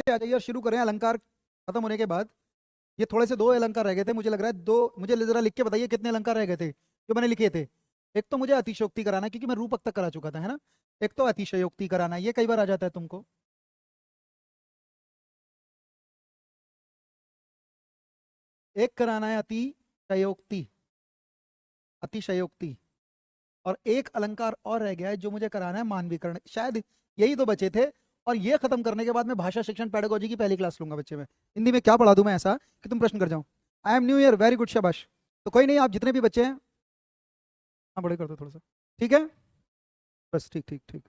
आ जाइए और शुरू करें अलंकार खत्म होने के बाद। ये थोड़े से 2 अलंकार रह गए थे, मुझे लग रहा है 2। मुझे जरा लिख के बताइए कितने अलंकार रह गए थे जो मैंने लिखे थे। एक तो मुझे अतिशयोक्ति कराना है, क्योंकि मैं रूपक तक करा चुका था, है ना। एक तो अतिशयोक्ति कराना है, ये कई बार आ जाता है तुमको। एक कराना है अतिशयोक्ति, अतिशयोक्ति। और एक अलंकार और रह गया है जो मुझे कराना है मानवीकरण, शायद यही दो बचे थे। और ये खत्म करने के बाद मैं भाषा शिक्षण पेडागोजी की पहली क्लास लूंगा बच्चे में। हिंदी में क्या पढ़ा दूं मैं ऐसा कि तुम प्रश्न कर जाओ। I am new year, very good, शाबाश। तो कोई नहीं, आप जितने भी बच्चे हैं, हाँ बड़े कर दो थोड़ा सा, ठीक है। बस ठीक ठीक ठीक।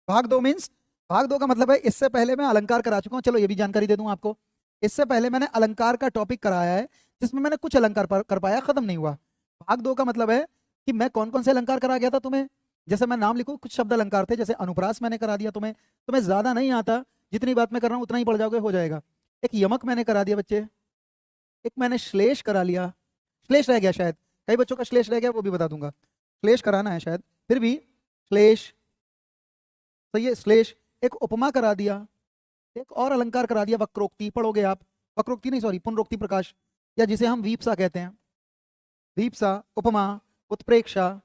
भाग दो मीन्स, भाग दो का मतलब है इससे पहले मैं अलंकार करा चुका हूँ। चलो ये भी जानकारी दे दूं आपको। इससे पहले मैंने अलंकार का टॉपिक कराया है, जिसमें मैंने कुछ अलंकार कर पाया, खत्म नहीं हुआ। भाग दो का मतलब है कि मैं कौन कौन से अलंकार करा गया था तुम्हें। जैसे मैं नाम लिखूं, कुछ शब्द अलंकार थे, जैसे अनुप्रास मैंने करा दिया तुम्हें। तुम्हें ज्यादा नहीं आता, जितनी बात मैं कर रहा हूँ उतना ही पढ़ जाओगे, हो जाएगा। एक यमक मैंने करा दिया बच्चे। एक मैंने श्लेष करा लिया। श्लेष रह गया शायद, कई बच्चों का श्लेष रह गया, वो भी बता दूंगा। श्लेष कराना है शायद, फिर भी श्लेष सही है, श्लेष। एक उपमा करा दिया। एक और अलंकार करा दिया, वक्रोक्ति, पढ़ोगे आप। वक्रोक्ति नहीं, सॉरी, पुनरोक्ति प्रकाश, या जिसे हम वीपसा कहते हैं। वीपसा, उपमा, उत्प्रेक्षा,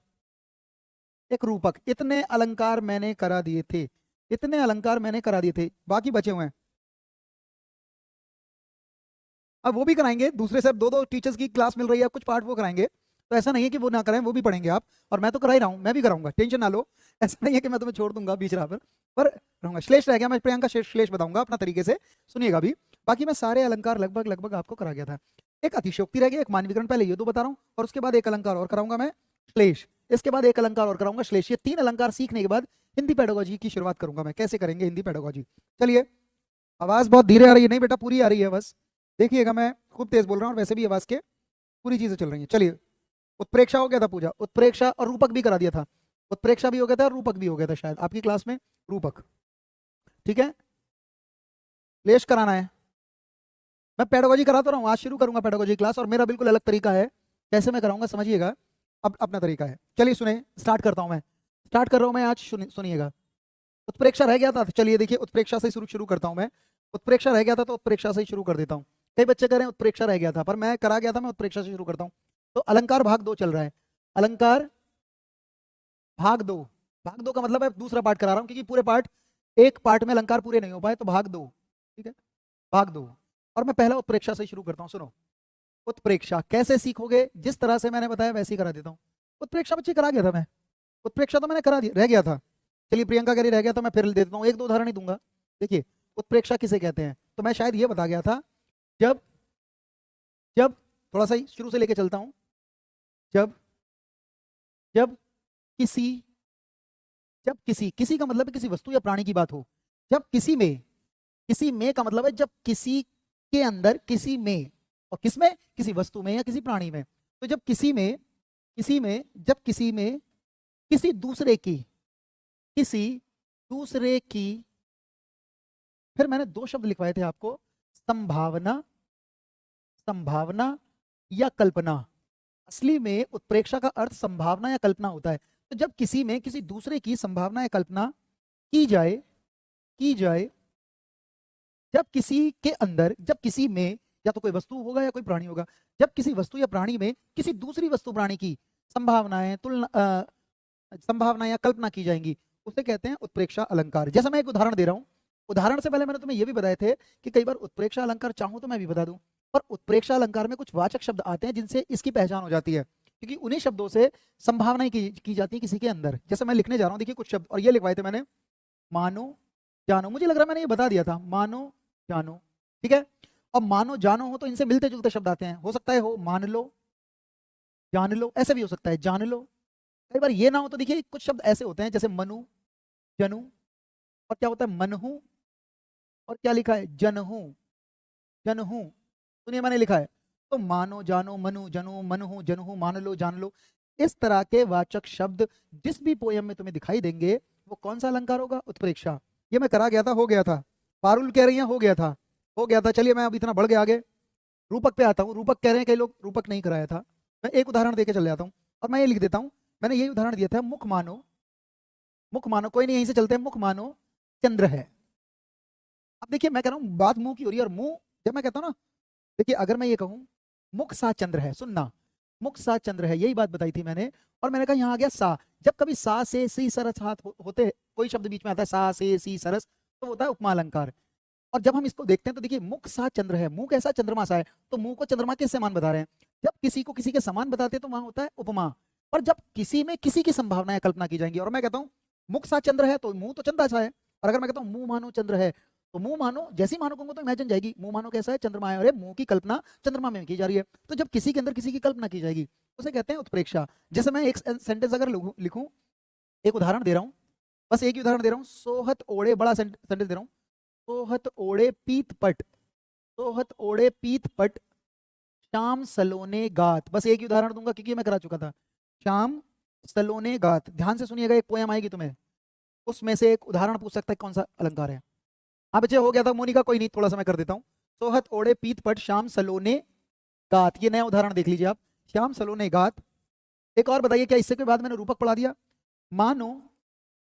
एक रूपक। इतने अलंकार मैंने करा दिए थे, इतने अलंकार मैंने करा दिए थे, बाकी बचे हुए हैं। अब वो भी कराएंगे, दूसरे सर, दो दो टीचर्स की क्लास मिल रही है, कुछ पार्ट वो कराएंगे। तो ऐसा नहीं है कि वो ना कराएं, वो भी पढ़ेंगे आप। और मैं तो करा ही रहा हूँ, मैं भी कराऊंगा, टेंशन ना लो। ऐसा नहीं है कि मैं तुम्हें छोड़ दूंगा बीच राह पर रहूंगा। श्लेष रह गया, मैं प्रियंका श्लेष बताऊंगा अपना तरीके से, सुनिएगा भी। बाकी मैं सारे अलंकार लगभग लगभग आपको करा गया था। एक अतिशयोक्ति रह गया, एक मानवीकरण, पहले ये दो बता रहा हूँ, और उसके बाद एक अलंकार और कराऊंगा मैं, श्लेष। इसके बाद एक अलंकार और कराऊंगा, श्लेष। ये 3 अलंकार सीखने के बाद हिंदी पेडागोजी की शुरुआत करूंगा मैं, कैसे करेंगे हिंदी पेडागोजी। चलिए। आवाज बहुत धीरे आ रही है, नहीं बेटा पूरी आ रही है बस, देखिएगा मैं खूब तेज बोल रहा हूँ, और वैसे भी आवाज के पूरी चीजें चल रही हैं। चलिए। उत्प्रेक्षा हो गया था पूजा, उत्प्रेक्षा, और रूपक भी करा दिया था। उत्प्रेक्षा भी हो गया था और रूपक भी हो गया था शायद आपकी क्लास में, रूपक। ठीक है। लेश कराना है। मैं पेडागोजी कराता रहा हूँ, आज शुरू करूंगा पेडागोजी क्लास, और मेरा बिल्कुल अलग तरीका है कैसे मैं कराऊंगा, समझिएगा। अब अपना तरीका है। चलिए सुने, स्टार्ट करता हूँ मैं, स्टार्ट कर रहा हूँ मैं आज, सुनिएगा। उत्प्रेक्षा रह गया था, चलिए देखिए, उत्प्रेक्षा से शुरू शुरू करता हूँ मैं। उत्प्रेक्षा रह गया था तो उत्प्रेक्षा से ही शुरू कर देता हूँ। कई बच्चे कह रहे हैं उत्प्रेक्षा रह गया था, पर मैं करा गया था, मैं उत्प्रेक्षा से शुरू करता हूँ। तो अलंकार भाग 2 चल रहा है। अलंकार भाग 2। भाग 2 का मतलब है दूसरा पार्ट करा रहा हूँ, क्योंकि पूरे पार्ट, एक पार्ट में अलंकार पूरे नहीं हो पाए, तो भाग 2। ठीक है, भाग 2। और मैं पहला उत्प्रेक्षा से ही शुरू करता हूँ, सुनो। उत्प्रेक्षा कैसे सीखोगे, जिस तरह से मैंने बताया वैसे ही करा देता हूँ। उत्प्रेक्षा बच्चे करा गया था मैं, उत्प्रेक्षा तो मैंने करा दिया, रह गया था। चलिए प्रियंका कह रही रह गया, तो मैं फिर दे देता हूँ, 1 2 उदाहरण ही दूंगा। देखिए, उत्प्रेक्षा किसे कहते हैं, तो मैं शायद ये बता गया था। जब जब थोड़ा सा ही शुरू से लेके चलता हूँ। जब जब किसी जब किसी किसी का मतलब है किसी वस्तु या प्राणी की बात हो। जब किसी में का मतलब है जब किसी के अंदर, किसी में, और किसमें, किसी वस्तु में या किसी प्राणी में। तो जब जब किसी में किसी दूसरे की, किसी दूसरे की, फिर मैंने 2 शब्द लिखवाए थे आपको, संभावना, संभावना या कल्पना। असली में उत्प्रेक्षा का अर्थ संभावना या कल्पना होता है। तो जब किसी में किसी दूसरे की संभावना या कल्पना की जाए, की जाए, जब किसी के अंदर, जब किसी में, या तो कोई वस्तु होगा या कोई प्राणी होगा, जब किसी वस्तु या प्राणी में किसी दूसरी वस्तु प्राणी की संभावनाएं, तुलना, संभावना या कल्पना की जाएंगी, उसे कहते हैं उत्प्रेक्षा अलंकार। जैसा मैं एक उदाहरण दे रहा हूं, उदाहरण से पहले मैंने तुम्हें यह भी बताए थे कि कई बार उत्प्रेक्षा अलंकार चाहूं तो मैं भी बता दूं, पर उत्प्रेक्षा अलंकार में कुछ वाचक शब्द आते हैं जिनसे इसकी पहचान हो जाती है, क्योंकि उन्हीं शब्दों से संभावनाएं की जाती है किसी के अंदर। जैसे मैं लिखने जा रहा हूं, देखिए कुछ शब्द, और ये लिखवाए थे मैंने, मानो, जानो, मुझे लग रहा है मैंने ये बता दिया था, मानो, जानो। ठीक है। अब मानो जानो हो तो इनसे मिलते जुलते शब्द आते हैं, हो सकता है हो मान लो, जान लो, ऐसे भी हो सकता है जान लो। कई बार ये ना हो तो देखिए कुछ शब्द ऐसे होते हैं जैसे मनु, जनू, और क्या होता है मनहू, और क्या लिखा है जनहू, जनहू। सुनिए मैंने लिखा है, तो मानो, जानो, मनु, जनू, मनहू, जनहू, मान लो, जान लो। इस तरह के वाचक शब्द जिस भी पोयम में तुम्हें दिखाई देंगे, वो कौन सा अलंकार होगा, उत्प्रेक्षा। ये मैं करा गया था, हो गया था। पारुल कह रही है हो गया था, हो गया था। चलिए मैं अब इतना बढ़ गया आगे, रूपक पे आता हूँ। रूपक कह रहे हैं कई लोग, रूपक नहीं कराया था। मैं एक उदाहरण देके चले जाता हूँ, और मैं ये लिख देता हूँ, मैंने यही उदाहरण दिया था, मुख मानो, मुख मानो, कोई नहीं यहीं से चलते हैं, मुख मानो चंद्र है। अब देखिए मैं कह रहा हूँ बात मुंह की हो रही है, और मुंह जब मैं कहता हूँ ना, देखिए अगर मैं ये कहूँ मुख सा चंद्र है, सुनना, मुख सा चंद्र है, यही बात बताई थी मैंने। और मैंने कहा यहाँ आ गया सा, जब कभी सा से सी सरस हाथ होते, कोई शब्द बीच में आता है सा से सी सरस, तो होता है उपमा अलंकार। और जब हम इसको देखते हैं तो देखिए मुख सा चंद्र है, मुंह कैसा, चंद्रमा सा है, तो मुंह को चंद्रमा के समान बता रहे हैं। जब किसी को किसी के समान बताते हैं तो वहां होता है उपमा। और जब किसी में किसी की संभावनाएं कल्पना की जाएंगी, और मैं कहता हूँ मुख सा चंद्र है तो मुंह तो चंदा सा है, और अगर मैं कहता हूँ मुंह मानो चंद्र है, तो मुंह मानो, जैसी मानो कहूंगा तो इमेजिन जाएगी, मुंह मानो कैसा है, चंद्रमा है, अरे मुंह की कल्पना चंद्रमा में की जा रही है। तो जब किसी के अंदर किसी की कल्पना की जाएगी उसे कहते हैं उत्प्रेक्षा। जैसे मैं एक सेंटेंस अगर लिखूं, एक उदाहरण दे रहा हूं, बस एक ही उदाहरण दे रहा हूं, सोहत ओढ़े, बड़ा सेंटेंस दे रहा हूं, सोहत ओढ़े पीत पट, सोहत ओढ़े पीत पट, श्याम सलोने गात, बस एक ही उदाहरण दूंगा क्योंकि मैं करा चुका था। श्याम सलोने गात, ध्यान से सुनिएगा, एक पोयम आएगी तुम्हें, उसमें से एक उदाहरण पूछ सकता है कौन सा अलंकार है। हाँ बच्चे हो गया था मोनिका, कोई नहीं, थोड़ा सा मैं कर देता हूँ। सोहत ओढ़े पीत पट श्याम सलोने गात, ये नया उदाहरण देख लीजिए आप, श्याम सलोने गात। एक और बताइए, क्या इससे के बाद मैंने रूपक पढ़ा दिया? मानो,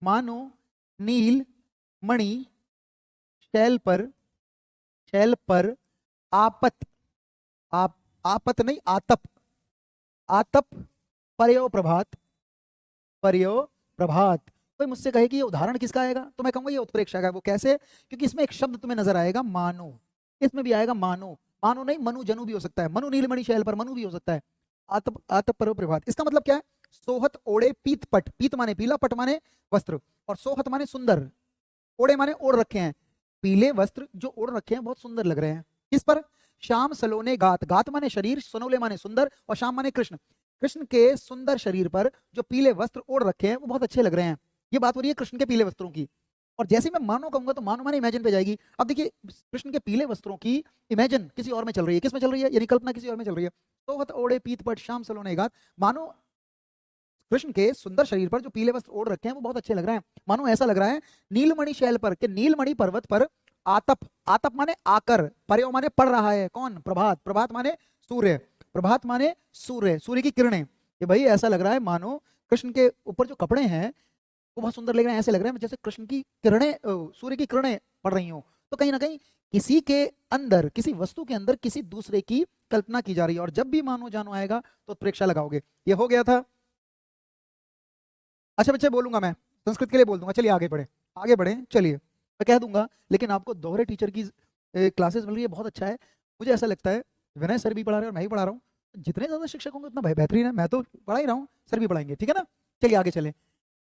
मानो नील मणि शैल पर, शैल पर आपत, आप, आपत नहीं आतप, आतप परयो प्रभात, परयो प्रभात। कोई मुझसे कहे कि ये उदाहरण किसका आएगा, तो मैं कहूंगा ये उत्प्रेक्षा का है। वो कैसे? क्योंकि इसमें एक शब्द तुम्हें नजर आएगा मानो, इसमें भी आएगा मानो, मानो नहीं मनु जनु भी हो सकता है, मनु नीलमणि शैल पर मनु भी हो सकता है, आतप, आतप परयो प्रभात। इसका मतलब क्या है? सोहत ओढ़े पीत पट, पीत माने पीला, पट माने वस्त्र, और सोहत माने सुंदर, ओढ़े माने ओढ़ रखे हैं, पीले वस्त्र जो ओढ़ रखे हैं बहुत सुंदर लग रहे हैं। किस पर? श्याम सलोने गात, गात माने शरीर, सनोले माने सुंदर, और श्याम माने कृष्ण, कृष्ण के सुंदर शरीर पर जो पीले वस्त्र ओढ़ रखे हैं वो बहुत अच्छे लग रहे हैं। ये बात हो रही है कृष्ण के पीले वस्त्रों की। और जैसे मैं मानो कहूंगा तो मानो माने इमेजिन पे जाएगी। अब देखिए कृष्ण के पीले वस्त्रों की इमेजिन किसी और में चल रही है, किस में चल रही है, यानी कल्पना किसी और में चल रही है। तो हत ओढ़े पीत पट श्याम सलोने गात, मानो कृष्ण के सुंदर शरीर पर जो पीले वस्त्र ओढ़ रखे हैं वो बहुत अच्छे लग रहे हैं। मानो ऐसा लग रहा है नीलमणि शैल पर, के नीलमणि पर्वत पर आतप, आतप माने आकर, परयो माने पड़ रहा है, कौन? प्रभात, प्रभात माने सूर्य, प्रभात माने सूर्य, सूर्य की किरणें। कि भाई ऐसा लग रहा है मानो कृष्ण के ऊपर जो कपड़े हैं वो बहुत सुंदर लग रहे हैं, ऐसे लग रहे हैं जैसे कृष्ण की किरणें, सूर्य की किरणें पड़ रही हो। तो कहीं ना कहीं किसी के अंदर, किसी वस्तु के अंदर किसी दूसरे की कल्पना की जा रही है। और जब भी मानो जानो आएगा तो प्रेक्षा लगाओगे। ये हो गया था। अच्छा बच्चे बोलूंगा मैं, संस्कृत के लिए बोल दूंगा, चलिए आगे बढ़े, आगे बढ़े, चलिए मैं कह दूंगा। लेकिन आपको दोहरे टीचर की क्लासेस मिल रही है, बहुत अच्छा है। मुझे ऐसा लगता है विनय सर भी पढ़ा रहे हैं और मैं भी पढ़ा रहा हूँ, जितने ज्यादा शिक्षक होंगे उतना बेहतरीन है। मैं तो पढ़ा ही रहा हूँ, सर भी पढ़ाएंगे, ठीक है ना? चलिए आगे चले।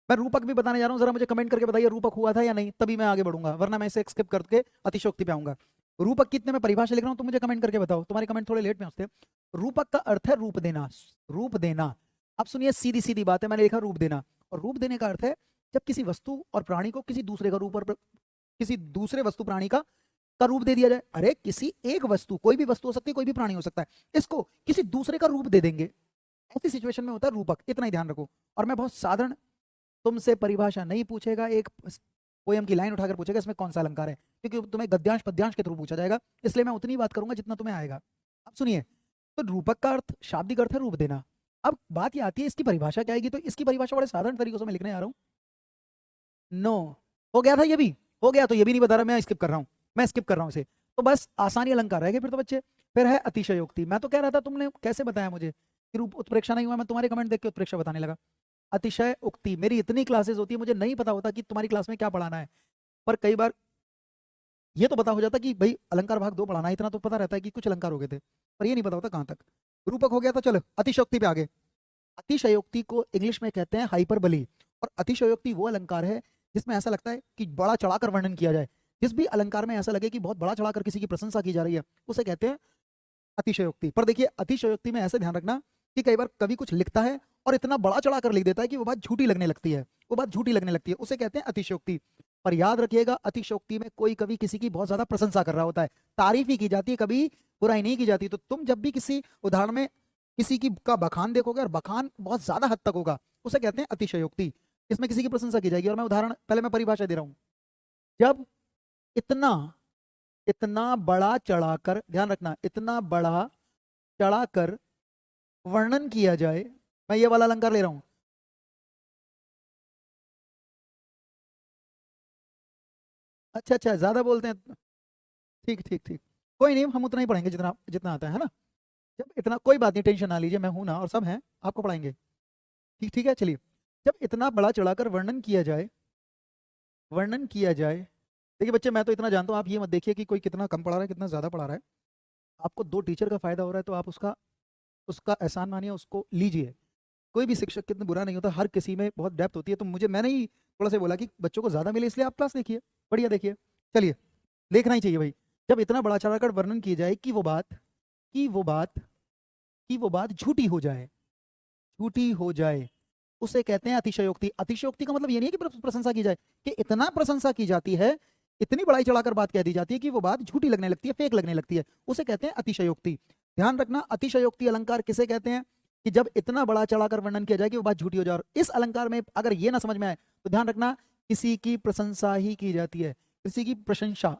मैं रूपक भी बताने जा रहा हूँ, जरा मुझे कमेंट करके बताइए रूपक हुआ था या नहीं, तभी मैं आगे बढ़ूंगा, वरना मैं इसे स्किप करके अतिशोक्ति पे आऊंगा। रूपक कितने में परिभाषा लिख रहा हूँ तो मुझे कमेंट करके बताओ, तुम्हारे कमेंट थोड़े लेट में होते हैं। रूपक का अर्थ है रूप देना, रूप देना। अब सुनिए सीधी सीधी बात है, मैंने लिखा रूप देना, और रूप देने का अर्थ है जब किसी वस्तु और प्राणी को किसी दूसरे का रूप, और किसी दूसरे वस्तु प्राणी का रूप दे दिया जाए। अरे किसी एक वस्तु, कोई भी वस्तु हो सकती है, कोई भी प्राणी हो सकता है, इसको किसी दूसरे का रूप दे देंगे, ऐसी सिचुएशन में होता है रूपक, इतना ही ध्यान रखो। और मैं बहुत साधारण, तुमसे परिभाषा नहीं पूछेगा, एक पोयम की लाइन उठाकर पूछेगा इसमें कौन सा अलंकार है, क्योंकि तुम्हें गद्यांश पद्यांश के थ्रू पूछा जाएगा, इसलिए मैं उतनी बात करूंगा जितना तुम्हें आएगा। अब सुनिए, तो रूपक का अर्थ, शाब्दिक अर्थ है रूप देना। अब बात ये आती है इसकी परिभाषा क्या आएगी, तो इसकी परिभाषा बड़े साधारण तरीकों से मैं लिखने आ रहा हूँ। नो, हो गया था ये भी, हो गया, तो ये भी नहीं बता रहा, मैं स्किप कर रहा हूँ, मैं स्किप कर रहा हूँ इसे। तो बस आसानी अलंकार रह गए फिर तो बच्चे। फिर है अतिशयोक्ति। मैं तो कह रहा था, तुमने कैसे बताया मुझे कि रूप उत्प्रेक्षा नहीं हुआ, मैं तुम्हारे कमेंट देख के उत्प्रेक्षा बताने लगा। अतिशय उक्ति, मेरी इतनी क्लासेस होती है, मुझे नहीं पता होता कि तुम्हारी क्लास में क्या पढ़ाना है, पर कई बार ये तो पता हो जाता कि भाई अलंकार भाग 2 पढ़ाना है, इतना तो पता रहता है कि कुछ अलंकार हो गए थे, पर ये नहीं पता होता कहाँ तक। रूपक हो गया था, चलो अतिशयोक्ति पे आगे। अतिशयोक्ति को इंग्लिश में कहते हैं हाइपरबली। और अतिशयोक्ति वो अलंकार है जिसमें ऐसा लगता है कि बड़ा चढ़ाकर वर्णन किया जाए, जिस भी अलंकार में ऐसा लगे कि बहुत बड़ा चढ़ाकर किसी की प्रशंसा की जा रही है, उसे कहते हैं अतिशयोक्ति। पर देखिए अतिशयोक्ति में ऐसे ध्यान रखना कि कई बार कवि कुछ लिखता है और इतना बड़ा चढ़ाकर लिख देता है कि वो बात झूठी लगने लगती है, वो बात झूठी लगने लगती है, उसे कहते हैं अतिशयोक्ति। पर याद रखिएगा अतिशयोक्ति में कोई कवि किसी की बहुत ज्यादा प्रशंसा कर रहा होता है, तारीफ ही की जाती है, कभी बुराई नहीं की जाती। तो तुम जब भी किसी उदाहरण में किसी की का बखान देखोगे और बखान बहुत ज्यादा हद तक होगा, उसे कहते हैं अतिशयोक्ति। इसमें किसी की प्रशंसा की जाएगी। और मैं उदाहरण, पहले मैं परिभाषा दे रहा हूं। जब इतना, इतना बड़ा चढ़ाकर, ध्यान रखना, इतना बड़ा चढ़ाकर वर्णन किया जाए, मैं ये वाला अलंकार ले रहा हूं। अच्छा अच्छा, ज्यादा बोलते हैं, ठीक ठीक ठीक, कोई नहीं, हम उतना ही पढ़ेंगे जितना जितना आता है ना। जब इतना, कोई बात नहीं, टेंशन ना लीजिए, मैं हूं ना और सब हैं, आपको पढ़ाएंगे। ठीक ठीक है, चलिए। जब इतना बड़ा चढ़ाकर वर्णन किया जाए, वर्णन किया जाए, देखिए बच्चे मैं तो इतना जानता हूँ, आप ये मत देखिए कि कोई कितना कम पढ़ा रहा है कितना ज़्यादा पढ़ा रहा है। आपको दो टीचर का फायदा हो रहा है तो आप उसका उसका एहसान मानिए, उसको लीजिए। कोई भी शिक्षक कितना बुरा नहीं होता, हर किसी में बहुत डेप्थ होती है। तो मुझे, मैंने ही थोड़ा सा बोला कि बच्चों को ज़्यादा मिले इसलिए आप क्लास देखिए, बढ़िया देखिए। चलिए, देखना ही चाहिए भाई। जब इतना बड़ा चढ़ाकर वर्णन किया जाए कि वो बात, कि वो बात, कि वो बात झूठी हो जाए, झूठी हो जाए, उसे कहते हैं अतिशयोक्ति। अतिशयोक्ति का मतलब ये नहीं है कि प्रशंसा की जाए, कि इतना प्रशंसा की जाती है, इतनी बढ़ाई चढ़ाकर बात कह दी जाती है कि वो बात झूठी लगने लगती है, फेक लगने लगती है, उसे कहते हैं अतिशयोक्ति। ध्यान रखना, अतिशयोक्ति अलंकार किसे कहते हैं? कि जब इतना बड़ा चढ़ाकर वर्णन किया जाए कि वो बात झूठी हो जाए। और इस अलंकार में अगर ये ना समझ में आए तो ध्यान रखना, किसी की प्रशंसा ही की जाती है, किसी की प्रशंसा,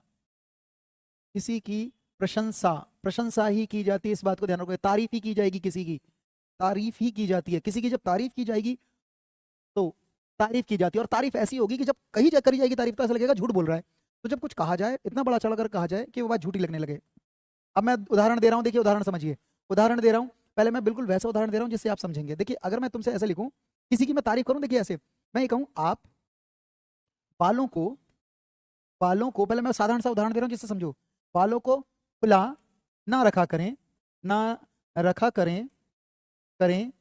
किसी की प्रशंसा, प्रशंसा ही की जाती है। इस बात को ध्यान रखो, तारीफ ही की जाएगी, किसी की तारीफ ही की जाती है। किसी की जब तारीफ की जाएगी तो तारीफ की जाती है, और तारीफ ऐसी होगी कि जब कही करी जाएगी तारीफ तो ऐसा लगेगा झूठ बोल रहा है। तो जब कुछ कहा जाए, इतना बड़ा चढ़ाकर कहा जाए कि वो बात झूठी लगने लगे। अब मैं उदाहरण दे रहा हूँ, देखिए उदाहरण समझिए, उदाहरण दे रहा हूँ। पहले मैं बिल्कुल वैसा उदाहरण दे रहा हूँ जिससे आप समझेंगे। देखिए अगर मैं तुमसे ऐसे लिखूं, किसी की मैं तारीफ करूं, देखिए ऐसे मैं ये कहूं, आप बालों को, बालों को, पहले मैं साधारण सा उदाहरण दे रहा हूं जिससे समझो, बालों को खुला ना रखा करें, ना रखा करें, करें,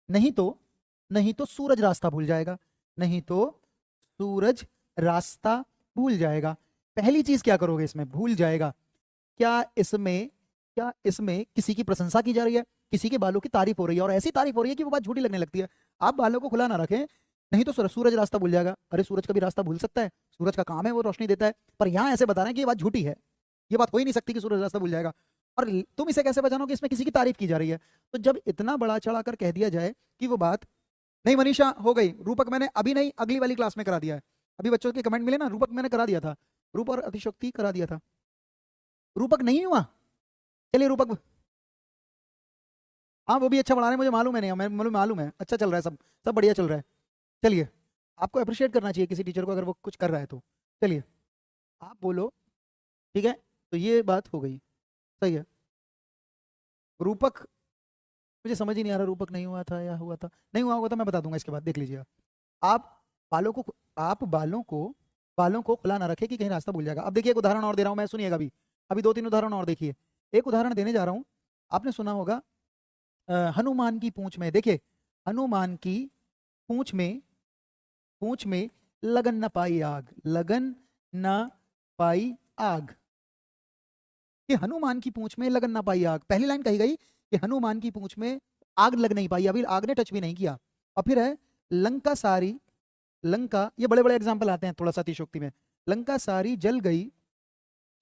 नहीं तो, नहीं तो सूरज रास्ता भूल जाएगा, नहीं तो सूरज रास्ता भूल जाएगा। पहली चीज क्या करोगे इसमें, भूल जाएगा। क्या इसमें, क्या इसमें किसी की प्रशंसा की जा रही है, किसी के बालों की तारीफ हो रही है, और ऐसी तारीफ हो रही है कि वो बात झूठी लगने लगती है। आप बालों को खुला ना रखें, नहीं तो सूरज रास्ता भूल जाएगा। अरे सूरज का भी रास्ता भूल सकता है, सूरज का काम है, वो रोशनी देता है। पर यहाँ ऐसे बता रहे हैं कि ये बात झूठी है, ये बात हो ही नहीं सकती कि सूरज रास्ता भूल जाएगा। और तुम इसे कैसे पहचानो कि इसमें किसी की तारीफ की जा रही है? तो जब इतना बड़ा चढ़ाकर कह दिया जाए कि वो बात, नहीं मनीषा हो गई, रूपक मैंने अभी नहीं अगली वाली क्लास में करा दिया है। अभी बच्चों के कमेंट मिले ना, रूपक मैंने करा दिया था, रूप और अतिशयोक्ति करा दिया था। रूपक नहीं हुआ, चलिए रूपक, हाँ वो भी अच्छा पढ़ा रहे हैं, मुझे मालूम है, नहीं मुझे मालूम है, अच्छा चल रहा है, सब सब बढ़िया चल रहा है। चलिए, आपको अप्रिशिएट करना चाहिए किसी टीचर को अगर वो कुछ कर रहा है तो। चलिए आप बोलो, ठीक है, तो ये बात हो गई, सही है। रूपक, मुझे समझ ही नहीं आ रहा, रूपक नहीं हुआ था या हुआ था, नहीं हुआ होगा तो मैं बता दूंगा इसके बाद, देख लीजिएगा। आप बालों को, आप बालों को खुला ना रखे कि कहीं रास्ता भूल जाएगा। अब देखिए एक उदाहरण और दे रहा हूं मैं, सुनिएगा अभी, अभी दो तीन उदाहरण और देखिए। एक उदाहरण देने जा रहा हूं, आपने सुना होगा हनुमान की पूंछ में, देखिए हनुमान की पूंछ में, पूंछ में लगन न पाई आग, लगन न पाई आग, कि हनुमान की पूंछ में लगन ना पाई आग। पहली लाइन कही गई कि हनुमान की पूंछ में आग लग नहीं पाई, अभी आग ने टच भी नहीं किया। और फिर है लंका सारी, लंका, ये बड़े बड़े एग्जाम्पल आते हैं थोड़ा सा अतिशयोक्ति में। लंका सारी जल गई,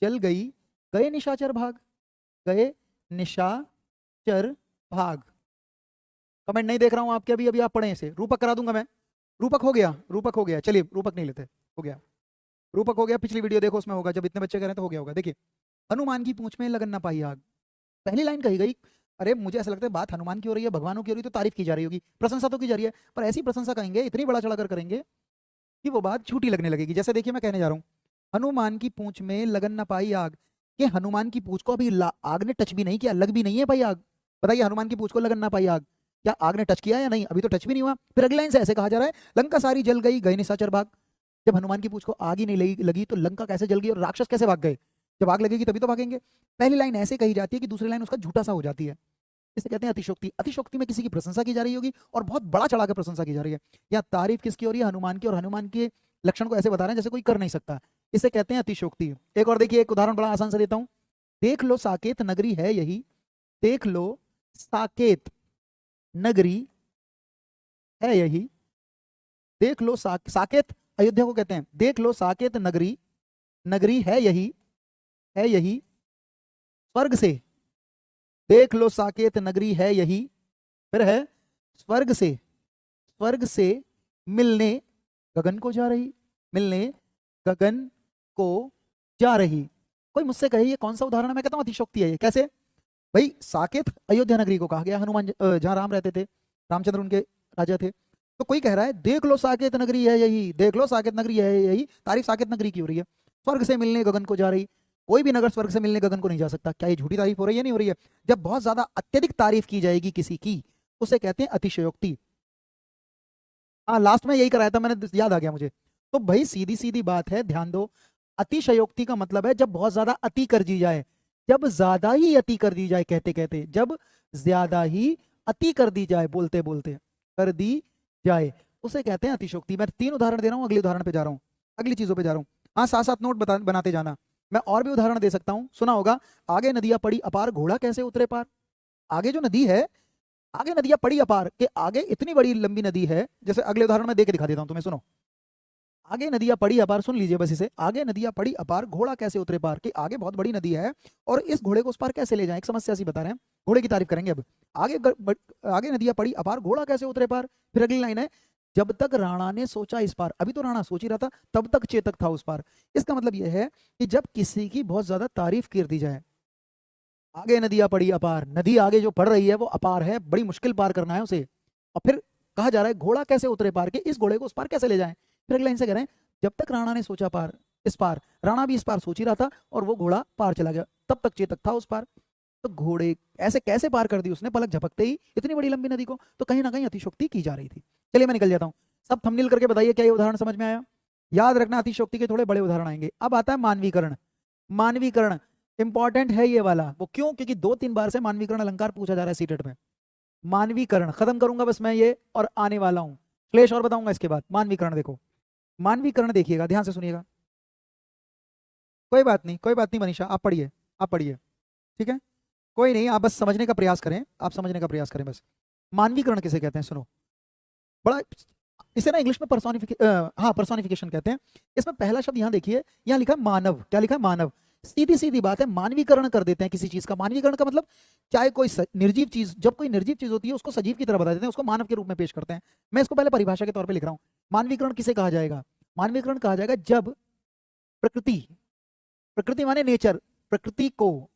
जल गई, गए निशाचर भाग, गए निशाचर भाग। कमेंट नहीं देख रहा हूं आपके, अभी अभी आप पढ़े इसे, रूपक करा दूंगा मैं। रूपक हो गया, रूपक हो गया, चलिए रूपक नहीं लेते, हो गया, रूपक हो गया। पिछली वीडियो देखो उसमें होगा, जब इतने बच्चे करें तो हो गया होगा। देखिए हनुमान की पूंछ में लगन ना पाई आग, पहली लाइन कही गई। अरे मुझे ऐसा लगता है बात हनुमान की हो रही है, भगवानों की हो रही है, तो तारीफ की जा रही होगी, प्रशंसा तो की जा रही है, पर ऐसी प्रशंसा कहेंगे, इतनी बड़ा चढ़ाकर करेंगे कि वो बात झूठी लगने लगेगी। जैसे देखिए मैं कहने जा रहा हूँ, हनुमान की पूंछ में लगन ना पाई आग, कि हनुमान की पूंछ को अभी आग ने टच भी नहीं किया, लग भी नहीं है भाई आग। बताइए हनुमान की पूंछ को लगन ना पाई आग, क्या आग ने टच किया या नहीं? अभी तो टच भी नहीं हुआ। फिर अगली लाइन से ऐसे कहा जा रहा है, लंका सारी जल गई, गए निशाचर भाग। जब हनुमान की पूंछ को आग ही नहीं लगी तो लंका कैसे जल गई और राक्षस कैसे भाग गए? जब आग लगेगी तभी तो भागेंगे। पहली लाइन ऐसे कही जाती है कि दूसरी लाइन उसका झूठा सा हो जाती है, इसे कहते हैं अतिशोक्ति। अतिशोक्ति में किसी की प्रशंसा की जा रही होगी और बहुत बड़ा चढ़ाकर प्रशंसा की जा रही है, या तारीफ किसकी हो रही है? हनुमान की, और हनुमान के लक्षण को ऐसे बता रहे हैं जैसे कोई कर नहीं सकता, इसे कहते हैं अतिशोक्ति। एक और देखिए, एक उदाहरण बड़ा आसान से देता हूं, देख लो साकेत नगरी है यही, देख लो साकेत नगरी है यही, देख लो साकेत अयोध्या को कहते हैं, देख लो साकेत नगरी, नगरी है यही, है यही स्वर्ग से, देख लो साकेत नगरी है यही, फिर है स्वर्ग से, स्वर्ग से मिलने गगन को जा रही, मिलने गगन को जा रही। कोई मुझसे कहे ये कौन सा उदाहरण है? मैं कहता हूं अतिशोक्ति है ये। कैसे भाई? साकेत अयोध्या नगरी को कहा गया, हनुमान जहां राम रहते थे, रामचंद्र उनके राजा थे। तो कोई कह रहा है देख लो साकेत नगरी है यही, देख लो साकेत नगरी है यही, तारीफ साकेत नगरी की हो रही है, स्वर्ग से मिलने गगन को जा रही। कोई भी नगर स्वर्ग से मिलने गगन को नहीं जा सकता। क्या ये झूठी तारीफ हो रही है, नहीं हो रही है? जब बहुत ज्यादा अत्यधिक तारीफ की जाएगी किसी की, उसे कहते हैं अतिशयोक्ति। हाँ, लास्ट में यही कराया था मैंने, याद आ गया मुझे। तो भाई सीधी सीधी बात है, ध्यान दो। अतिशयोक्ति का मतलब है जब बहुत ज्यादा अति कर दी जाए, जब ज्यादा ही अति कर दी जाए, कहते कहते जब ज्यादा ही अति कर दी जाए, बोलते बोलते कर दी जाए, उसे कहते हैं अतिशयोक्ति। मैं 3 उदाहरण दे रहा हूँ, अगले उदाहरण पे जा रहा हूँ, अगली चीजों पे जा रहा हूँ। हाँ, साथ साथ नोट बनाते जाना। मैं और भी उदाहरण दे सकता हूँ, सुना होगा, आगे नदियां पड़ी अपार, घोड़ा कैसे उतरे पार। आगे जो नदी है, आगे नदियां पड़ी अपार के आगे इतनी बड़ी लंबी नदी है। जैसे अगले उदाहरण में दे के दिखा देता हूं तुम्हें, सुनो। आगे नदियां पड़ी अपार, सुन लीजिए बस इसे। आगे नदियां पड़ी अपार, घोड़ा कैसे उतरे पार, कि आगे बहुत बड़ी नदी है और इस घोड़े को उस पार कैसे ले जाएं, एक समस्या सी बता रहे हैं। घोड़े की तारीफ करेंगे अब। आगे आगे नदियां पड़ी अपार, घोड़ा कैसे उतरे पार। फिर अगली लाइन है, जब तक राणा ने सोचा इस पार। अभी तो राणा सोच ही रहा था, तब तक चेतक था उस पार। इसका मतलब यह है कि जब किसी की बहुत ज्यादा तारीफ कर दी जाए, आगे नदियां पड़ी अपार, नदी आगे जो पड़ रही है वो अपार है, बड़ी मुश्किल पार करना है उसे। और फिर कहा जा रहा है घोड़ा कैसे उतरे पार, के इस घोड़े को उस पार कैसे ले जाएं। फिर अगले लाइन से कह रहे हैं, जब तक राणा ने सोचा पार इस पार, राणा भी इस पार सोच ही रहा था और वो घोड़ा पार चला गया, तब तक चेतक था उस पार। तो घोड़े ऐसे कैसे पार कर दी उसने पलक झपकते ही इतनी बड़ी लंबी नदी को, तो कहीं ना कहीं अतिशोक्ति की जा रही थी। चलिए मैं निकल जाता हूँ। सब थंबनेल करके बताइए क्या ये उदाहरण समझ में आया। याद रखना, अतिशोक्ति के थोड़े बड़े उदाहरण आएंगे। अब आता है मानवीकरण। मानवीकरण इंपॉर्टेंट है ये वाला। वो क्यों? क्योंकि 2-3 बार से मानवीकरण अलंकार पूछा जा रहा है सीटेट में। मानवीकरण खत्म करूंगा बस मैं ये, और आने वाला हूं क्लेश और बताऊंगा इसके बाद। मानवीकरण देखो, मानवीकरण देखिएगा, ध्यान से सुनिएगा। कोई बात नहीं, कोई बात नहीं मनीषा, आप पढ़िए, आप पढ़िए, ठीक है, कोई नहीं, आप बस समझने का प्रयास करें, आप समझने का प्रयास करें बस। मानवीकरण किसे कहते हैं, सुनो। बड़ा इसे ना इंग्लिश में पर्सोनिफिकेशन कहते हैं। इसमें पहला शब्द यहाँ देखिए, यहाँ लिखा है मानव। क्या लिखा है? मानव। सीधी सीधी बात है, मानवीकरण कर देते हैं किसी चीज का। मानवीकरण का मतलब, चाहे कोई निर्जीव चीज, जब कोई निर्जीव चीज होती है उसको सजीव की तरह बता देते हैं, उसको मानव के रूप में पेश करते हैं। मैं इसको पहले परिभाषा के तौर पर लिख रहा हूँ। मानवीकरण किसे कहा जाएगा? मानवीकरण कहा जाएगा जब प्रकृति, प्रकृति माने नेचर, प्रकृति को,